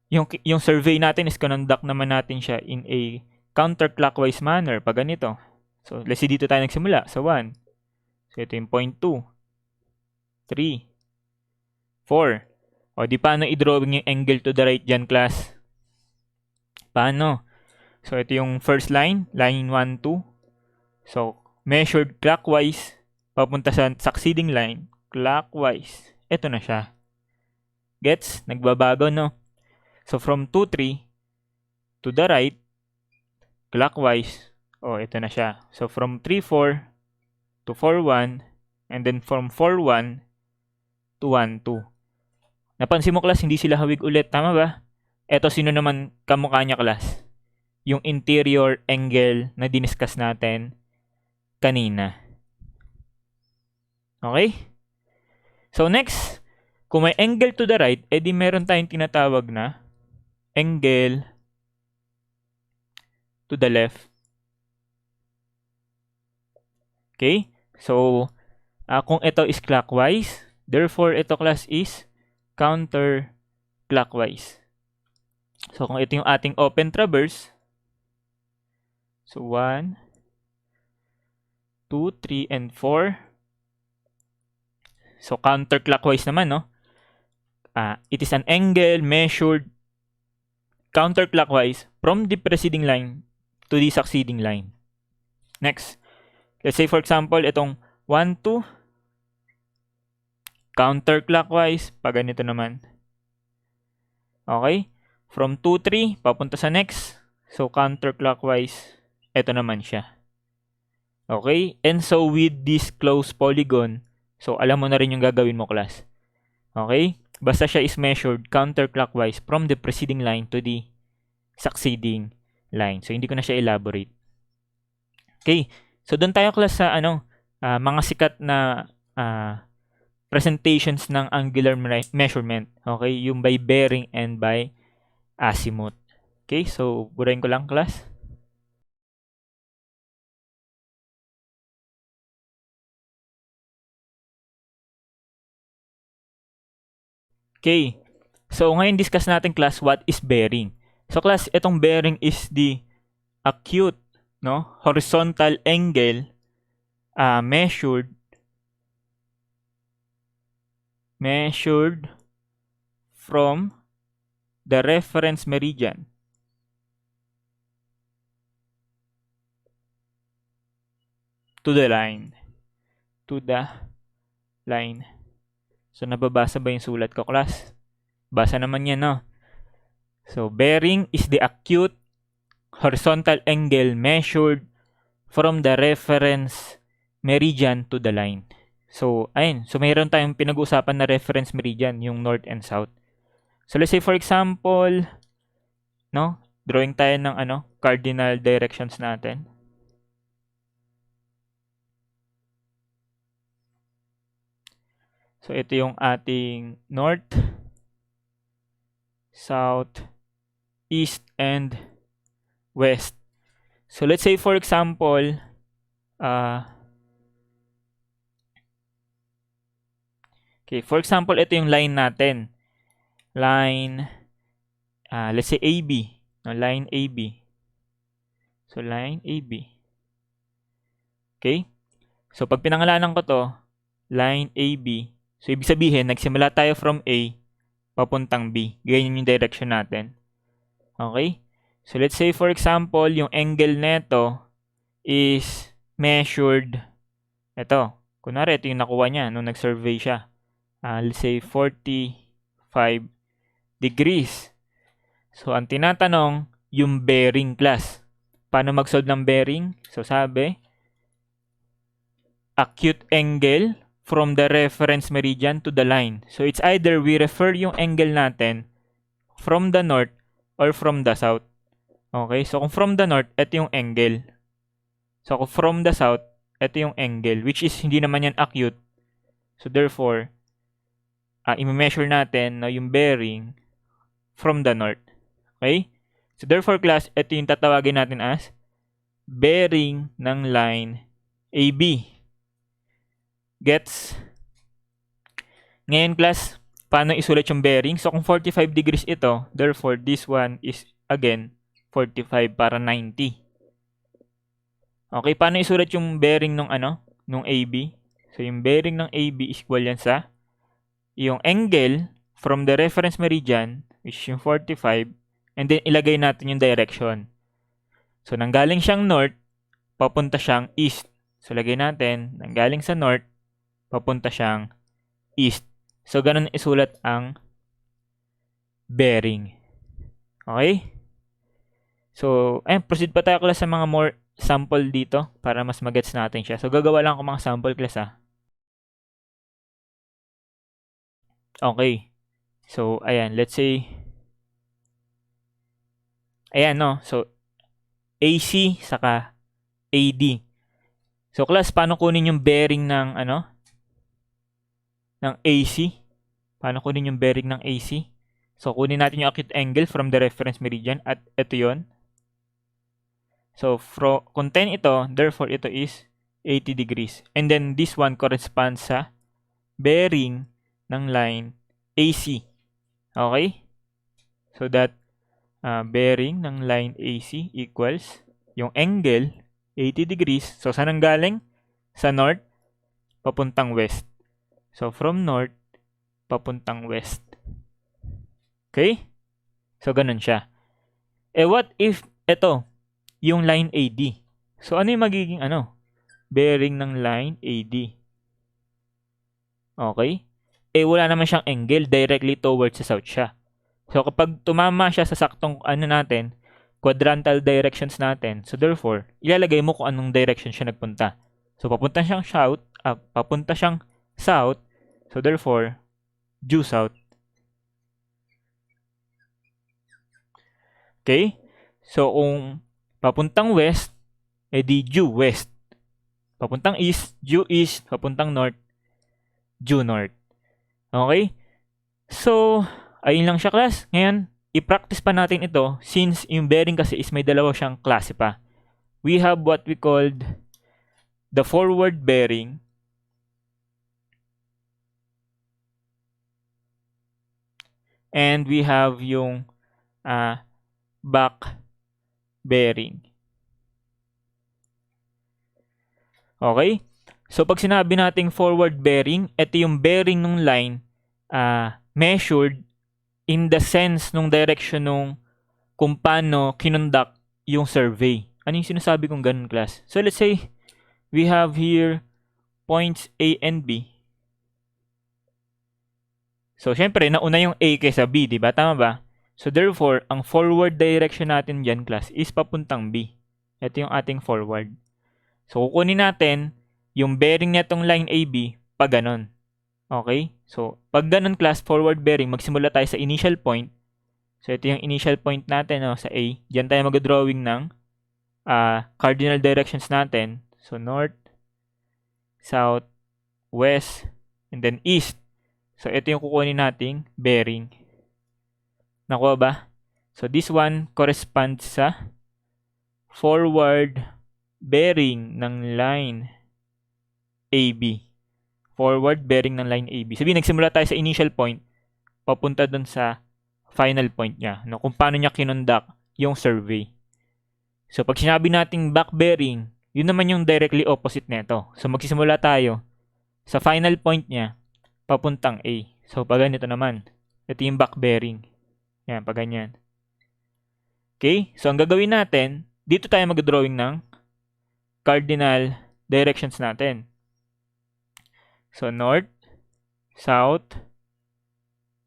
yung survey natin is conduct naman natin siya in a counterclockwise manner pag ganito. So, let's say dito tayo nagsimula sa 1. So, ito yung point 2, 3, 4. O, di paano i-drawing yung angle to the right dyan, class? Paano? So, ito yung first line, line 1, 2. So, measured clockwise, papunta sa succeeding line, clockwise. Ito na siya. Gets? Nagbabago, no? So, from 2, 3 to the right, clockwise. Oh, ito na siya. So, from 3, 4 to 4, 1, and then from 4, 1 to 1, 2. Napansin mo, class, hindi sila hawig ulit. Tama ba? Ito, sino naman kamukha niya, class? Yung interior angle na diniscuss natin kanina. Okay? So, next, kung may angle to the right, edi meron tayong tinatawag na angle to the left. Okay? So, kung ito is clockwise, therefore, ito, class, is counterclockwise. So, kung ito yung ating open traverse, so 1, 2, 3, and 4. So, counterclockwise naman, no? It is an angle measured counterclockwise from the preceding line to the succeeding line. Next. Let's say, for example, itong 1, 2. Counterclockwise. Pag ganito naman. Okay? From 2, 3, papunta sa next. So, counterclockwise. Ito naman siya. Okay? And so, with this closed polygon, so, alam mo na rin yung gagawin mo, class. Okay? Basta siya is measured counterclockwise from the preceding line to the succeeding line. So, hindi ko na siya elaborate. Okay? So, doon tayo, class, sa mga sikat na presentations ng angular measurement. Okay? Yung by bearing and by azimuth. Okay? So, burahin ko lang, class. Okay. So, ngayon discuss natin, class, what is bearing. So, class, itong bearing is the acute, no, horizontal angle measured from the reference meridian to the line. So, nababasa ba yung sulat ko, class? Basa naman yan, no? So, bearing is the acute horizontal angle measured from the reference meridian to the line. So, ayun. So, mayroon tayong pinag-uusapan na reference meridian, yung north and south. So, let's say, for example, no? Drawing tayo ng cardinal directions natin. So, ito yung ating north, south, east, and west. So, let's say, for example, Okay, for example, ito yung line natin. Line, let's say AB. No, line AB. So, line AB. Okay? So, pag pinangalanan ko to, line AB. So, ibig sabihin, nagsimula tayo from A, papuntang B. Ganyan yung direction natin. Okay? So, let's say, for example, yung angle neto is measured. Ito. Kunwari, ito yung nakuha niya nung nag-survey siya. Let's say, 45 degrees. So, ang tinatanong, yung bearing class. Paano mag-solve ng bearing? So, sabi, acute angle from the reference meridian to the line. So, it's either we refer yung angle natin from the north or from the south. Okay? So, kung from the north, ito yung angle. So, kung from the south, ito yung angle, which is hindi naman yan acute. So, therefore, i-measure natin na yung bearing from the north. Okay? So, therefore, class, ito yung tatawagin natin as bearing ng line AB. Gets? Ngayon, class, paano isulat yung bearing? So, kung 45 degrees ito, therefore, this one is, again, 45 para 90. Okay, paano isulat yung bearing ng nung AB? So, yung bearing ng AB is equal yan sa yung angle from the reference meridian, which is yung 45, and then ilagay natin yung direction. So, nanggaling siyang north, papunta siyang east. So, lagay natin, nanggaling sa north, papunta siyang east. So, ganun isulat ang bearing. Okay? So, proceed pa tayo class sa mga more sample dito para mas magets natin siya. So, gagawa lang ako mga sample class Okay. So, ayan, let's say, ayan, no? So, AC saka AD. So, class, paano kunin yung bearing ng, ng AC? Paano kunin yung bearing ng AC? So, kunin natin yung acute angle from the reference meridian at ito yon. So, kung 10 ito, therefore, ito is 80 degrees. And then, this one corresponds sa bearing ng line AC. Okay? So, that bearing ng line AC equals yung angle 80 degrees. So, saan ang galing? Sa north, papuntang west. So, from north, papuntang west. Okay? So, ganun siya. What if ito, yung line AD? So, ano yung magiging bearing ng line AD? Okay? Wala naman siyang angle, directly towards sa south siya. So, kapag tumama siya sa saktong natin, quadrantal directions natin, so therefore, ilalagay mo kung anong direction siya nagpunta. So, papunta siyang south, so therefore, due south. Okay? So, kung papuntang west, di due west. Papuntang east, due east. Papuntang north, due north. Okay? So, ayun lang siya class. Ngayon, i-practice pa natin ito since yung bearing kasi is may dalawa siyang klase pa. We have what we called the forward bearing and we have yung back bearing. Okay? So, pag sinabi nating forward bearing, ito yung bearing ng line measured in the sense nung direction nung kung paano kinonduct yung survey. Ano yung sinasabi kong ganun, class? So, let's say, we have here points A and B. So, syempre, nauna yung A kaysa B, di ba? Tama ba? So, therefore, ang forward direction natin dyan, class, is papuntang B. Ito yung ating forward. So, kukunin natin yung bearing nitong line AB pag ganon. Okay? So, pag ganon, class, forward bearing, magsimula tayo sa initial point. So, ito yung initial point natin sa A. Diyan tayo mag-drawing ng cardinal directions natin. So, north, south, west, and then east. So, ito yung kukunin nating bearing. Nakuha ba? So, this one corresponds sa forward bearing ng line AB. forward bearing ng line AB. Sabihin, nagsimula tayo sa initial point, papunta dun sa final point niya, no? Kung paano niya kinonduct yung survey. So, pag sinabi nating back bearing, yun naman yung directly opposite nito. So, magsisimula tayo sa final point niya, papuntang A. So, pag ganito naman, ito yung back bearing. Yan, pag ganyan. Okay? So, ang gagawin natin, dito tayo mag-drawing ng cardinal directions natin. So, north, south,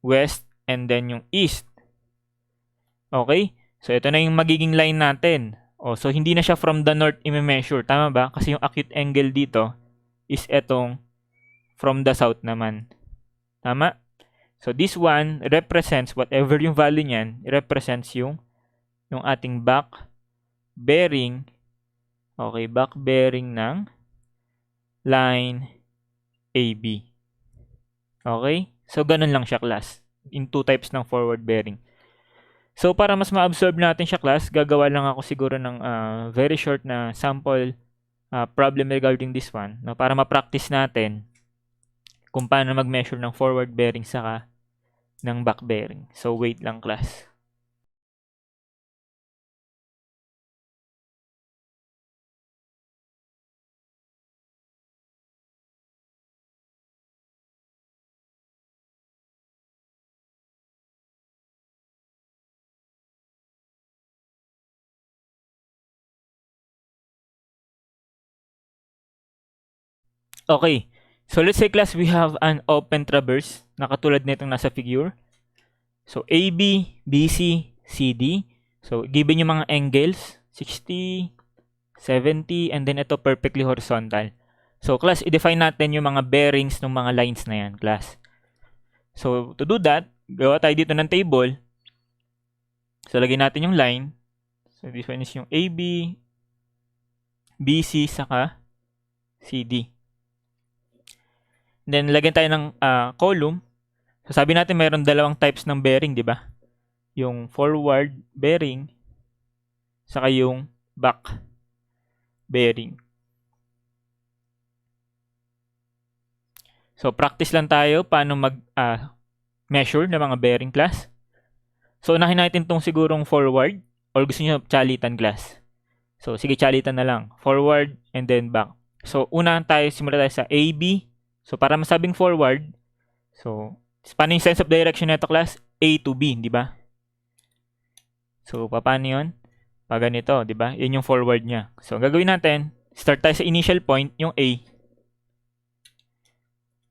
west, and then yung east. Okay? So, ito na yung magiging line natin. So, hindi na siya from the north i-measure. Tama ba? Kasi yung acute angle dito is etong from the south naman. Tama? So, this one represents whatever yung value niyan, represents yung ating back bearing. Okay, back bearing ng line AB. Okay? So, ganun lang siya, class. In two types ng forward bearing. So, para mas ma-absorb natin siya, class, gagawa lang ako siguro ng very short na sample problem regarding this one, no, para ma-practice natin kung paano mag-measure ng forward bearing saka ng back bearing. So, wait lang, class. Okay. So, let's say, class, we have an open traverse na katulad nitong nasa figure. So, AB, BC, CD. So, given yung mga angles, 60, 70, and then ito perfectly horizontal. So, class, i-define natin yung mga bearings ng mga lines na yan, class. So, to do that, gawa tayo dito ng table. So, lagyan natin yung line. So, this one is yung AB, BC, saka CD. Then, lagyan tayo ng column. So, sabi natin mayroon dalawang types ng bearing, di ba? Yung forward bearing, saka yung back bearing. So, practice lang tayo paano mag-measure ng mga bearing, class. So, unahin natin itong sigurong forward or gusto nyo chalitan, class. So, sige, chalitan na lang. Forward and then back. So, unahan tayo, simula tayo sa AB. So, para masabing forward, so, paano yung sense of direction nito, class? A to B, di ba? So, paano yun? Pag ganito, di ba? Yun yung forward niya. So, gagawin natin, start tayo sa initial point, yung A.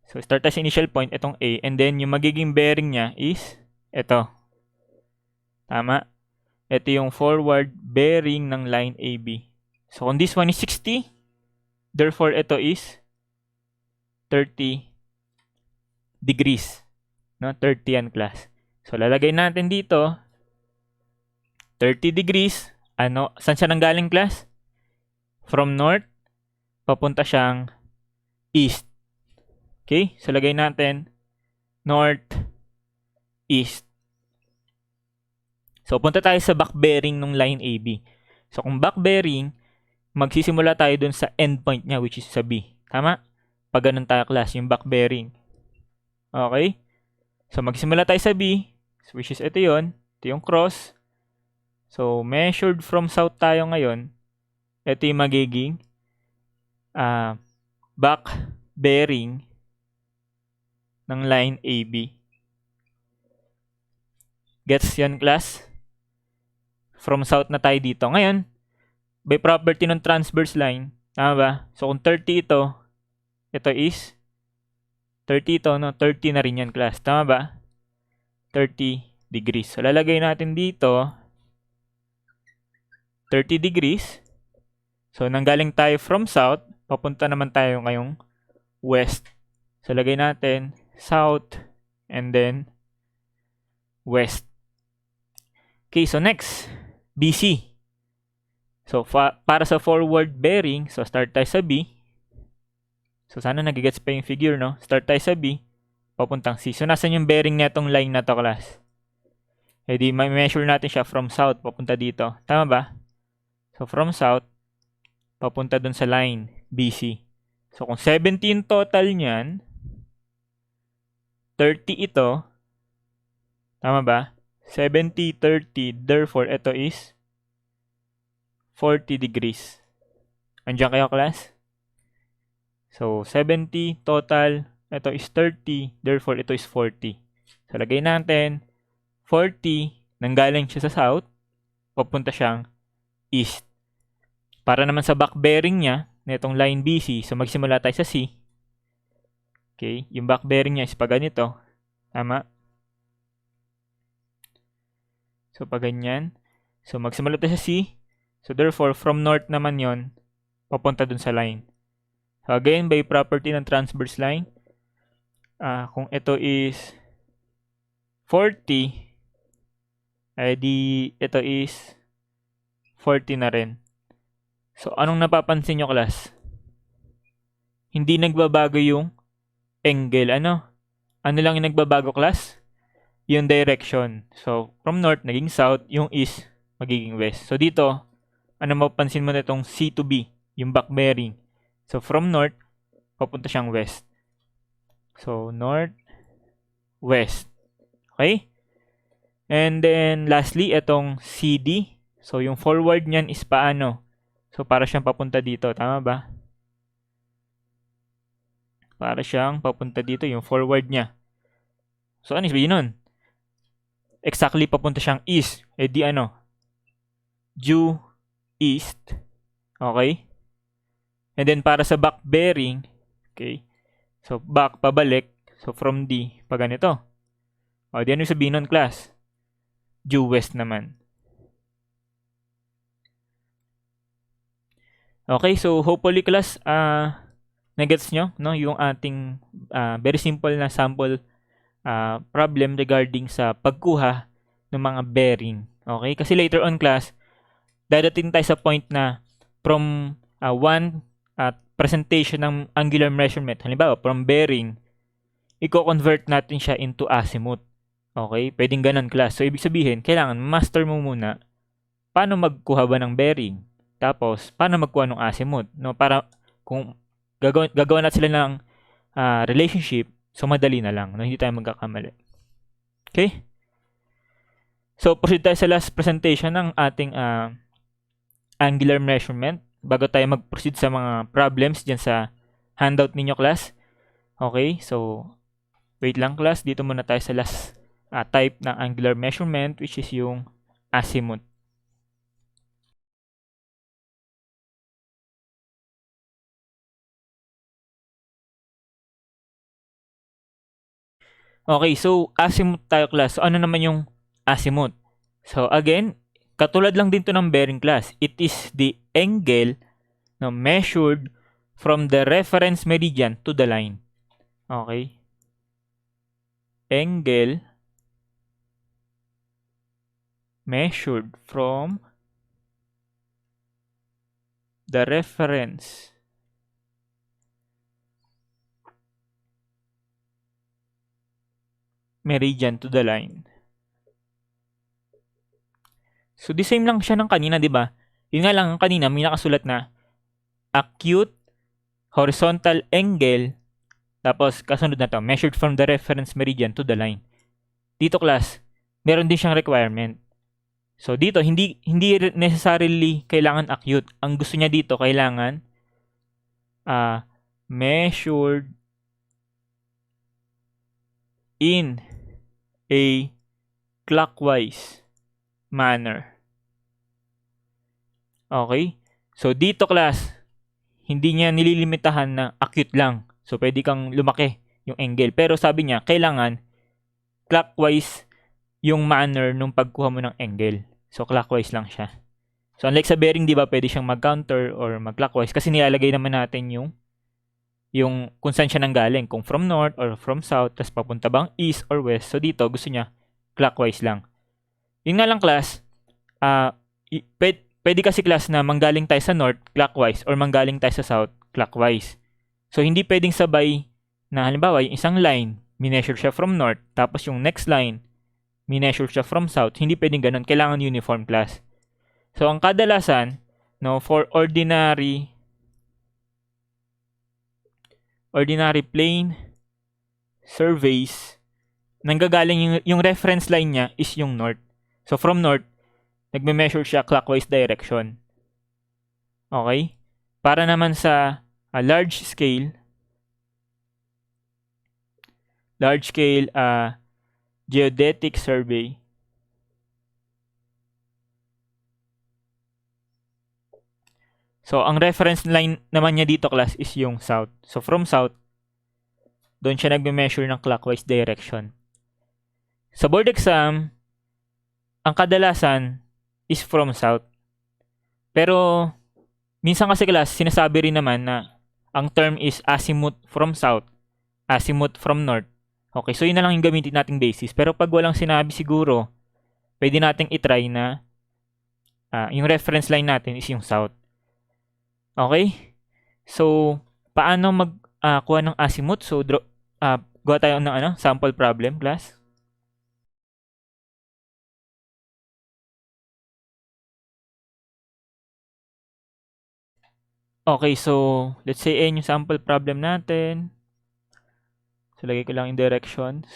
So, start tayo sa initial point, itong A. And then, yung magiging bearing niya is ito. Tama? Ito yung forward bearing ng line AB. So, kung this one is 60, therefore, ito is 30 degrees. No? 30 yan, class. So, lalagay natin dito, 30 degrees. Saan siya nanggaling, class? From north, papunta siyang east. Okay? So, lagay natin north, east. So, punta tayo sa back bearing ng line AB. So, kung back bearing, magsisimula tayo dun sa end point niya, which is sa B. Tama? Pag ganun tayo, class, yung back bearing. Okay? So, magsimula tayo sa B, which is ito yun. Ito yung cross. So, measured from south tayo ngayon. Ito yung magiging back bearing ng line AB. Gets yan, class? From south na tayo dito. Ngayon, by property ng transverse line, tama ba? So, kung 30 ito is 30 ito, no? 30 na rin yan, class. Tama ba? 30 degrees. So, lalagay natin dito 30 degrees. So, nanggaling tayo from south, papunta naman tayo ngayong west. So, lagay natin south and then west. Okay, so next, BC. So, para sa forward bearing, so start tayo sa B. So, sana nagigets pa yung figure, no? Start tayo sa B, papuntang C. So, nasan yung bearing netong line na to, class? Eh di, may measure natin siya from south, papunta dito. Tama ba? So, from south, papunta dun sa line, BC. So, kung 70 yung total niyan, 30 ito, tama ba? 70, 30, therefore, ito is 40 degrees. Andiyan kayo, class? So, 70 total, ito is 30, therefore, ito is 40. So, lagay natin, 40, nanggaling siya sa south, papunta siyang east. Para naman sa back bearing niya, na itong line BC, so magsimula tayo sa C. Okay, yung back bearing niya is pa ganito. Tama? So, pag ganyan. So, magsimula tayo sa C. So, therefore, from north naman yon papunta dun sa line. So, again, by property ng transverse line, kung ito is 40, ay di ito is 40 na rin. So, anong napapansin nyo, class? Hindi nagbabago yung angle. Ano lang yung nagbabago, class? Yung direction. So, from north, naging south. Yung east, magiging west. So, dito, ano mapapansin mo na itong C to B, yung back bearing. So, from north, papunta siyang west. So, north, west. Okay? And then, lastly, itong CD. So, yung forward niyan is paano? So, para siyang papunta dito. Tama ba? Para siyang papunta dito, yung forward niya. So, ano sabihin nun? Exactly papunta siyang east. Eh di ano? Due east. Okay? And then, para sa back bearing, okay? So, back, pabalik. So, from D, pa ganito. O, di ano sabihin nun, class? Due west naman. Okay, so hopefully, class, nagets nyo, no? Yung ating very simple na sample problem regarding sa pagkuha ng mga bearing. Okay? Kasi later on, class, dadating tayo sa point na from one presentation ng angular measurement, halimbawa, from bearing, i-convert natin siya into azimuth. Okay? Pwedeng ganun, class. So, ibig sabihin, kailangan master mo muna paano magkuha ba ng bearing. Tapos, paano magkuha ng azimuth. No? Para kung gagawa natin sila ng relationship, so madali na lang. No? Hindi tayo magkakamali. Okay? So, proceed tayo sa last presentation ng ating angular measurement bago tayo mag-proceed sa mga problems dyan sa handout ninyo, class. Okay? So, wait lang, class. Dito muna tayo sa last type ng angular measurement, which is yung azimuth. Okay, so azimuth tayo, class. So, ano naman yung azimuth? So, again, katulad lang din to ng bearing, class. It is the angle measured from the reference meridian to the line. Okay? Angle measured from the reference meridian to the line. So, the same lang siya ng kanina, di ba? Yun nga lang, kanina may nakasulat na acute horizontal angle, tapos kasunod na to, measured from the reference meridian to the line. Dito, class, meron din siyang requirement. So, dito, hindi necessarily kailangan acute. Ang gusto niya dito, kailangan measured in a clockwise manner. Okay? So, dito, class, hindi niya nililimitahan na acute lang. So, pwede kang lumaki yung angle. Pero sabi niya, kailangan clockwise yung manner nung pagkuha mo ng angle. So, clockwise lang siya. So, unlike sa bearing, di ba, pwede siyang mag-counter or mag-clockwise kasi nilalagay naman natin yung kung saan siya nanggaling. Kung from north or from south, tas papunta bang east or west. So, dito, gusto niya clockwise lang. Yun nga lang, class, pwede kasi, class, na manggaling tayo sa north, clockwise, or manggaling tayo sa south, clockwise. So, hindi pwedeng sabay na, halimbawa, yung isang line, mineasure siya from north, tapos yung next line, mineasure siya from south. Hindi pwedeng ganun. Kailangan uniform, class. So, ang kadalasan, for ordinary ordinary plane surveys, nanggagaling yung reference line niya is yung north. So from north, nagme-measure siya clockwise direction. Okay? Para naman sa large scale geodetic survey, so ang reference line naman niya dito class is yung south. So from south, doon siya nagme-measure ng clockwise direction. Sa board exam, ang kadalasan is from south. Pero minsan kasi class, sinasabi rin naman na ang term is azimuth from south, azimuth from north. Okay, so yun na lang yung gamitin nating basis. Pero pag walang sinabi siguro, pwede nating itry na yung reference line natin is yung south. Okay? So, paano magkuha ng azimuth? So, gawa tayo ng sample problem, class. Okay, so let's say ayan yung sample problem natin. So, lagay ko lang yung directions.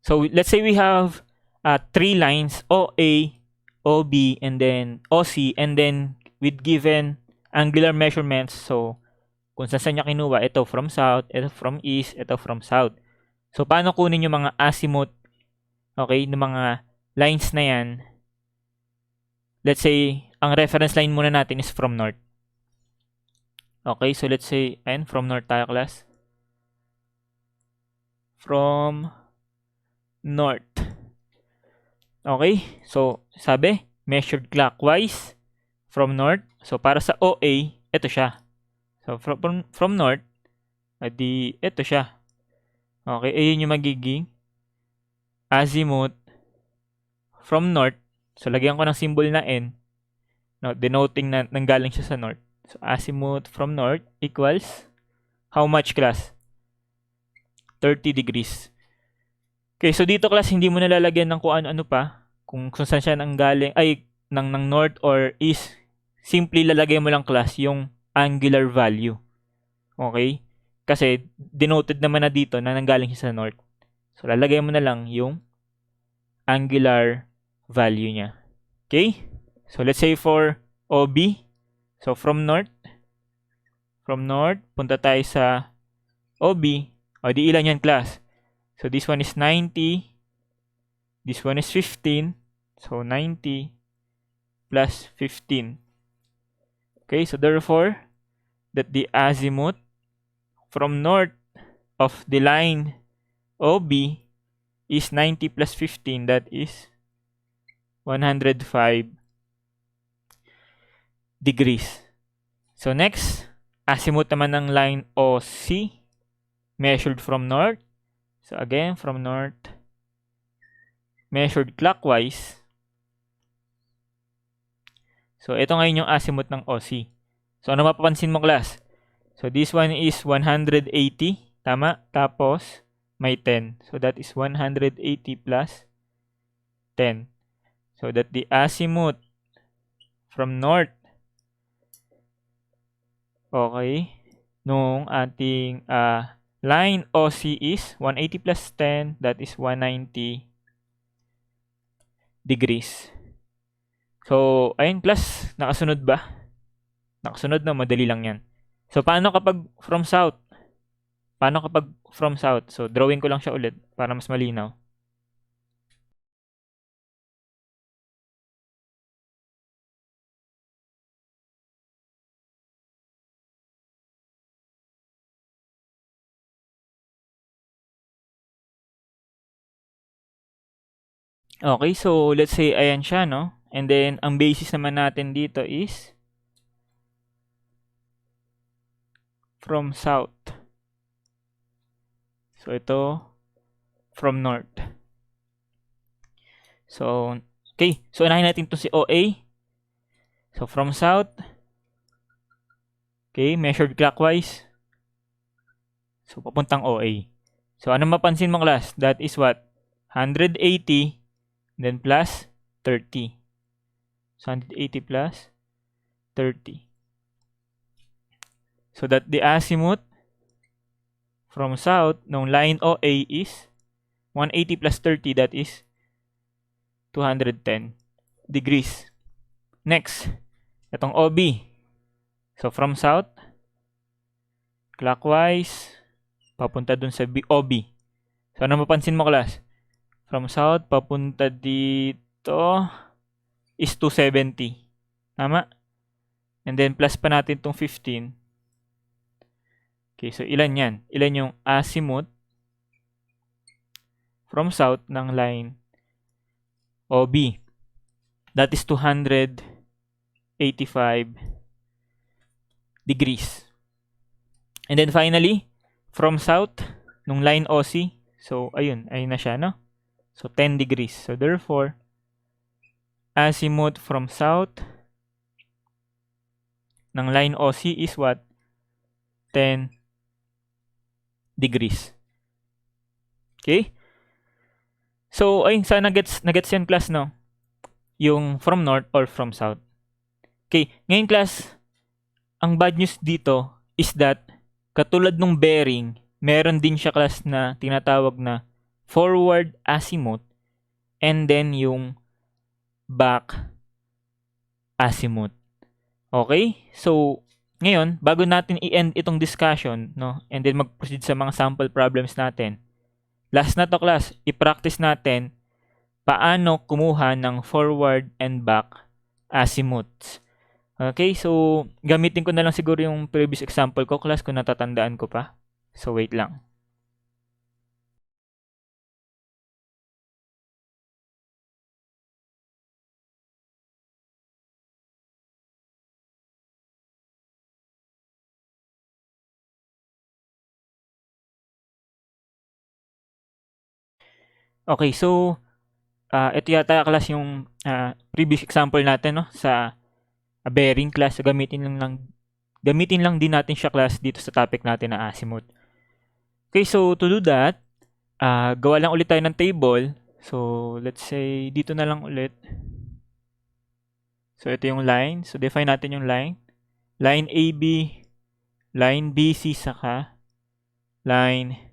So, let's say we have 3 lines, OA, OB, and then OC, and then with given angular measurements. So, kung saan niya kinuha, ito from south, ito from east, ito from south. So, paano kunin yung mga azimuth, okay, ng mga lines na yan? Let's say, ang reference line muna natin is from north. Okay, so let's say, ayun, from north tayo, class. From north. Okay, so sabi, measured clockwise from north. So, para sa OA, ito siya. So, from north, edi, ito siya. Okay, ayun yung magiging azimuth from north. So, lagyan ko ng symbol na N, no, denoting na nanggaling siya sa north. So, azimuth from north equals how much, class? 30 degrees. Okay, so dito, class, hindi mo nalalagyan ng kung ano-ano pa. Kung saan siya nanggaling, ng north or east. Simply lalagay mo lang, class, yung angular value. Okay? Kasi denoted naman na dito na nanggaling siya sa north. So, lalagay mo na lang yung angular value niya. Okay? So, let's say for OB. So, from north, punta tayo sa OB. O, di ilan yan, class? So, this one is 90. This one is 15. So, 90 plus 15. Okay? So, therefore, that the azimuth from north of the line OB is 90 plus 15. That is 105 degrees. So, next, azimuth naman ng line OC measured from north. So, again, from north, measured clockwise. So, ito ngayon yung azimuth ng OC. So, ano mapapansin mo, class? So, this one is 180. Tama? Tapos, may 10. So, that is 180 plus 10. So, that the azimuth from north, okay, nung ating line OC is 180 plus 10. That is 190 degrees. So, ayun, class, nakasunod ba? Nakasunod na, madali lang yan. So, paano kapag from south? So, drawing ko lang siya ulit para mas malinaw. Okay, so let's say ayan siya, no? And then, ang basis naman natin dito is from south. So, ito from north. So, okay. So, unahin natin ito si OA. So, from south. Okay, measured clockwise. So, papuntang OA. So, ano mapansin mo, class? That is what? 180, then plus 30. So 180 plus 30. So that the azimuth from south ng line OA is 180 plus 30, that is 210 degrees. Next, itong OB. So from south, clockwise, papunta dun sa OB. So ano mapansin mo, class? From south, papunta dito is 270. Tama? And then plus pa natin itong 15. Okay, so ilan yan? Ilan yung azimuth from south ng line OB? That is 285 degrees. And then finally, from south nung line OC, so ayun na siya, no? So 10 degrees. So therefore, azimuth from south ng line OC is what? 10 degrees. Okay? So, ayun, sana nagets yan, class, no? Yung from north or from south. Okay, ngayon, class, ang bad news dito is that katulad nung bearing, meron din siya, class, na tinatawag na forward azimuth and then yung back azimuth. Okay? So, ngayon, bago natin i-end itong discussion, no, and then mag-proceed sa mga sample problems natin, last na to, class, i-practice natin paano kumuha ng forward and back azimuths. Okay, so gamitin ko na lang siguro yung previous example ko, class, kung natatandaan ko pa. So, wait lang. Okay, so ito yata, class, yung previous example natin, no, sa bearing, class. So, gamitin lang din natin siya, class, dito sa topic natin na azimuth. Okay, so to do that, gawa lang ulit tayo ng table. So, let's say dito na lang ulit. So, ito yung line. So, define natin yung line. Line AB, line BC, saka line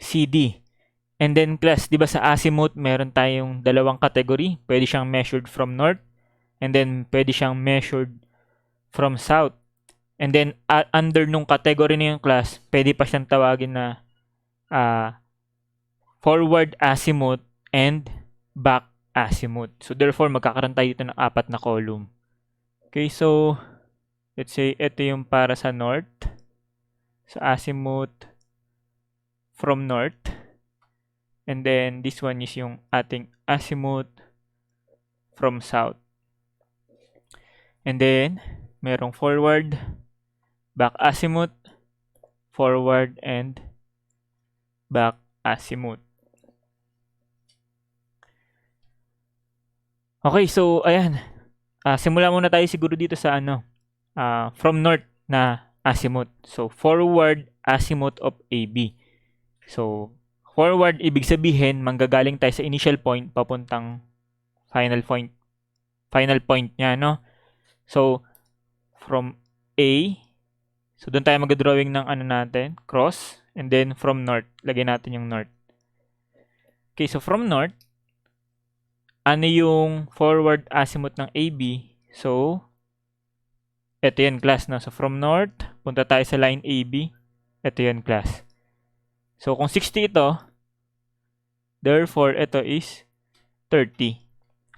CD. And then, class, di ba sa azimuth, meron tayong dalawang category. Pwede siyang measured from north, and then pwede siyang measured from south. And then, under nung category na yung, class, pwede pa siyang tawagin na forward azimuth and back azimuth. So, therefore, magkakaroon tayo dito ng 4 na column. Okay, so, let's say, ito yung para sa north. So, azimuth from north. And then, this one is yung ating azimuth from south. And then, merong forward, back azimuth, forward, and back azimuth. Okay, so, ayan. Simula muna tayo siguro dito sa from north na azimuth. So, forward azimuth of AB. So, forward, ibig sabihin, manggagaling tayo sa initial point, papuntang final point niya, no? So, from A, so doon tayo mag-drawing ng natin, cross, and then from north, lagay natin yung north. Okay, so from north, ano yung forward azimuth ng AB? So, ito yan, class, no? So, from north, punta tayo sa line AB. Ito yan, class. So, kung 60 ito, therefore, ito is 30.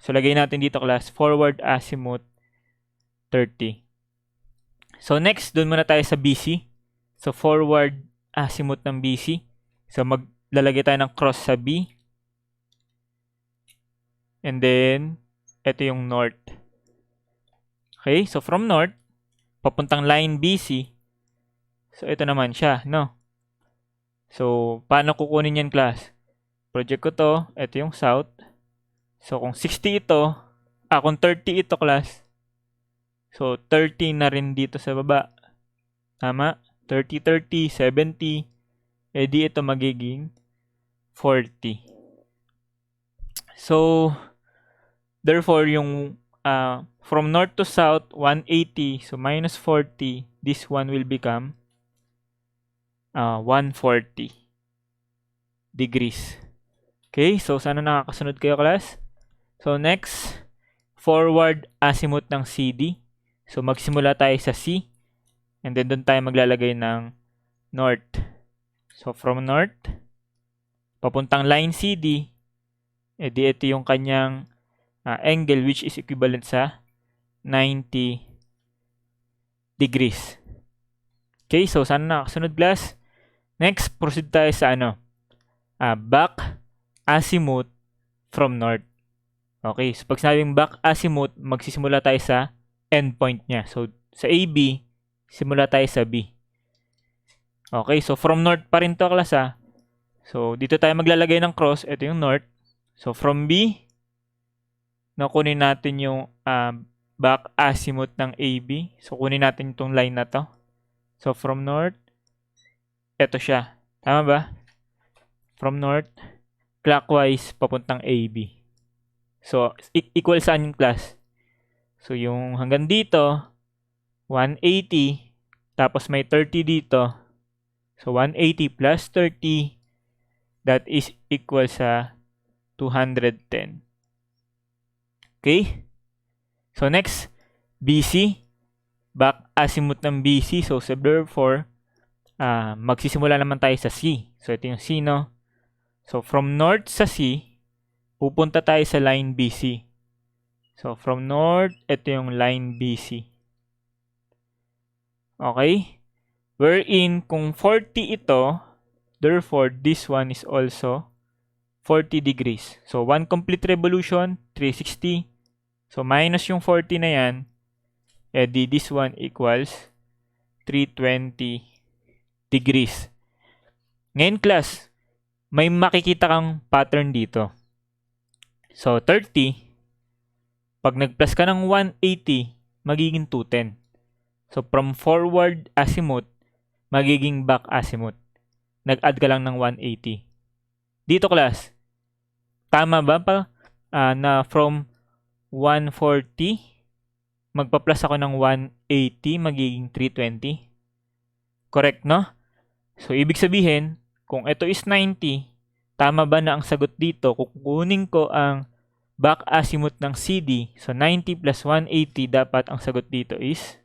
So, lagay natin dito, class, forward azimuth 30. So, next, dun muna tayo sa BC. So, forward azimuth ng BC. So, maglalagay tayo ng cross sa B. And then, ito yung north. Okay, so from north, papuntang line BC. So, ito naman siya, no? So, paano kukunin yan, class? Project ko to, ito yung south. So, kung 60 ito, kung 30 ito, class. So, 30 na rin dito sa baba. Tama? 30, 30, 70. Eh, di ito magiging 40. So, therefore, yung from north to south, 180. So, minus 40. This one will become 140 degrees. Okay, so sana nakakasunod kayo, class. So, next, forward azimuth ng CD. So, magsimula tayo sa C. And then, doon tayo maglalagay ng north. So, from north, papuntang line CD, edi ito yung kanyang angle which is equivalent sa 90 degrees. Okay, so sana nakasunod, class. Next, proceed tayo sa back azimuth from north. Okay, so pag sinabing back azimuth, magsisimula tayo sa endpoint niya. So, sa AB, simula tayo sa B. Okay, so from north pa rin to, class, ha. So, dito tayo maglalagay ng cross. Ito yung north. So, from B, nakunin natin yung back azimuth ng AB. So, kunin natin itong line na to. So, from north, ito siya. Tama ba? From north, clockwise, papuntang AB. So, equal saan yung, class? So, yung hanggang dito, 180, tapos may 30 dito. So, 180 plus 30, that is equal sa 210. Okay? So, next, BC. Back azimuth ng BC. So, therefore, magsisimula naman tayo sa C. So, ito yung C, no? So, from north sa C, pupunta tayo sa line BC. So, from north, ito yung line BC. Okay? Wherein, kung 40 ito, therefore, this one is also 40 degrees. So, one complete revolution, 360. So, minus yung 40 na yan, edi this one equals 320 degrees. Ngayon, class, may makikita kang pattern dito. So, 30, pag nag-plus ka ng 180, magiging 210. So, from forward azimuth, magiging back azimuth. Nag-add ka lang ng 180. Dito, class, tama ba pa na from 140, magpa-plus ako ng 180, magiging 320? Correct, no? So, ibig sabihin, kung ito is 90, tama ba na ang sagot dito? Kukunin ko ang back azimuth ng CD. So, 90 plus 180, dapat ang sagot dito is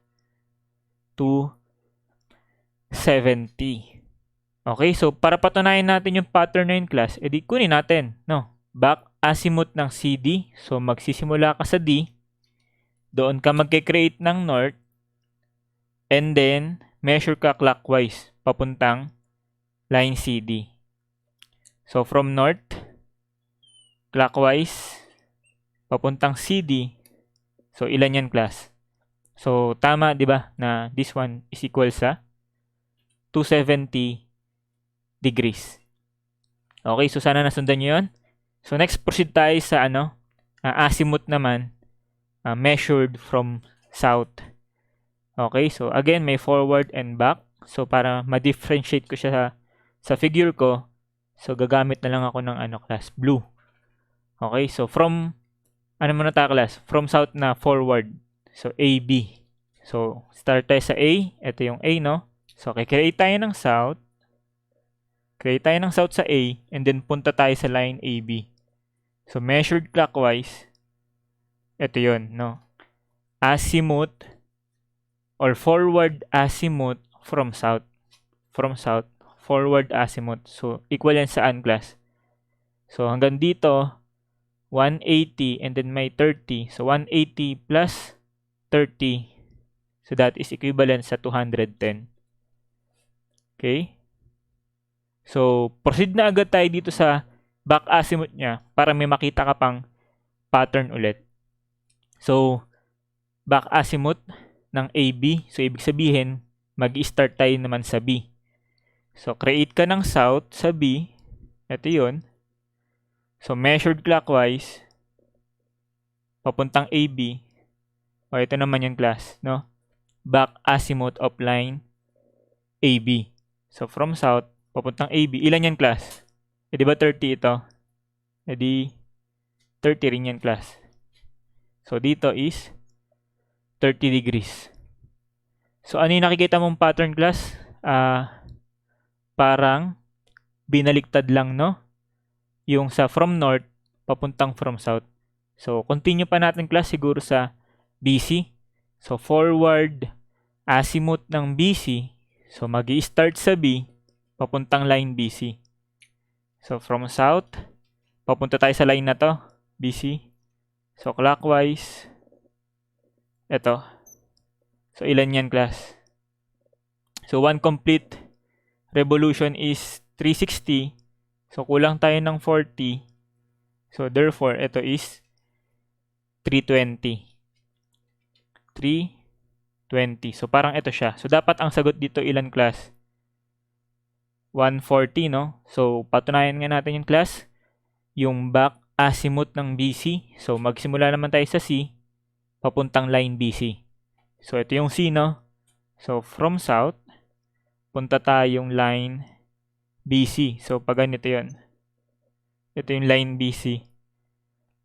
270. Okay, so para patunayan natin yung pattern na yun, class, edi kunin natin, no? Back azimuth ng CD. So, magsisimula ka sa D. Doon ka magkikreate ng north. And then, measure ka clockwise, papuntang line CD. So, from north, clockwise, papuntang CD. So, ilan yan, class? So, tama, di ba, na this one is equal sa 270 degrees. Okay, so sana nasundan nyo yun. So, next, proceed tayo sa azimuth naman, measured from south. Okay, so again, may forward and back. So, para ma-differentiate ko siya sa figure ko, so gagamit na lang ako ng class, blue. Okay, so from, muna tayo, class? From south na forward. So, AB. So, start tayo sa A. Ito yung A, no? So, create tayo ng south. Create tayo ng south sa A, and then punta tayo sa line AB. So, measured clockwise, ito yun, no? Azimuth or forward azimuth from south. From south, forward azimuth. So, equal yan saan, class? So, hanggang dito, 180 and then may 30. So, 180 plus 30. So, that is equivalent sa 210. Okay? So, proceed na agad tayo dito sa back azimuth niya para may makita ka pang pattern ulit. So, back azimuth ng AB. So, ibig sabihin, mag-start tayo naman sa B. So, create ka ng south sa B. Ito yun. So, measured clockwise, papuntang AB. O, ito naman yung, class, no? Back azimuth of line AB. So, from south, papuntang AB. Ilan yan, class? Eh, di ba 30 ito? Eh, di 30 rin yan, class. So, dito is 30 degrees. So, ano yung nakikita mong pattern, class? Parang binaliktad lang, no? Yung sa from north, papuntang from south. So, continue pa natin, class, siguro sa BC. So, forward azimuth ng BC. So, magi-start sa B, papuntang line BC. So, from south, papunta tayo sa line na to, BC. So, clockwise, ito. So, ilan yan, class? So, one complete revolution is 360. So, kulang tayo ng 40. So, therefore, ito is 320. 320. So, parang ito siya. So, dapat ang sagot dito ilan, class? 140, no? So, patunayan nga natin yung class. Yung back azimuth ng BC. So, magsimula naman tayo sa C, papuntang line BC. So, ito yung C, no? So, from south, punta tayong line BC. So, pag ganito yun. Ito yung line BC.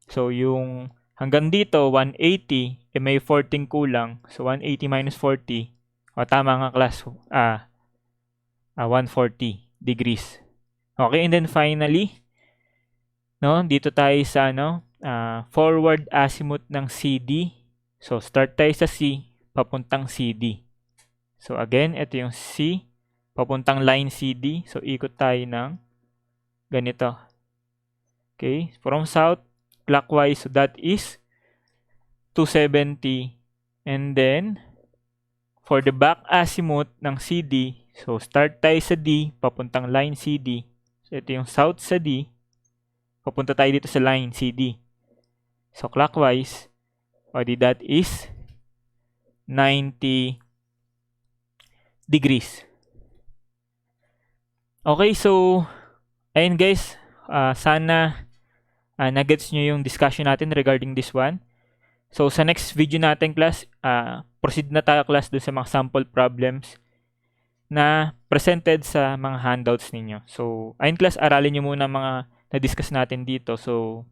So, yung hanggang dito, 180, may 14 kulang. So, 180 minus 40. O, tama nga, class. 140 degrees. Okay, and then finally, no, dito tayo sa forward azimuth ng CD. So, start tayo sa C, papuntang CD. So, again, ito yung C, papuntang line CD. So, ikot tayo ng ganito. Okay, from south, clockwise, so that is 270. And then, for the back azimuth ng CD, so start tayo sa D, papuntang line CD. So, ito yung south sa D, papunta tayo dito sa line CD. So, clockwise, o di that is 90 degrees. Okay, so, ayun guys, sana nagets nyo yung discussion natin regarding this one. So, sa next video natin, class, proceed na tayo, class, dun sa mga sample problems na presented sa mga handouts ninyo. So, ayun, class, aralin nyo muna mga na-discuss natin dito. So,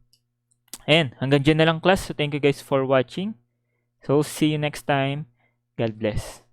ayun, hanggang dyan na lang, class. So, thank you guys for watching. So, see you next time. God bless.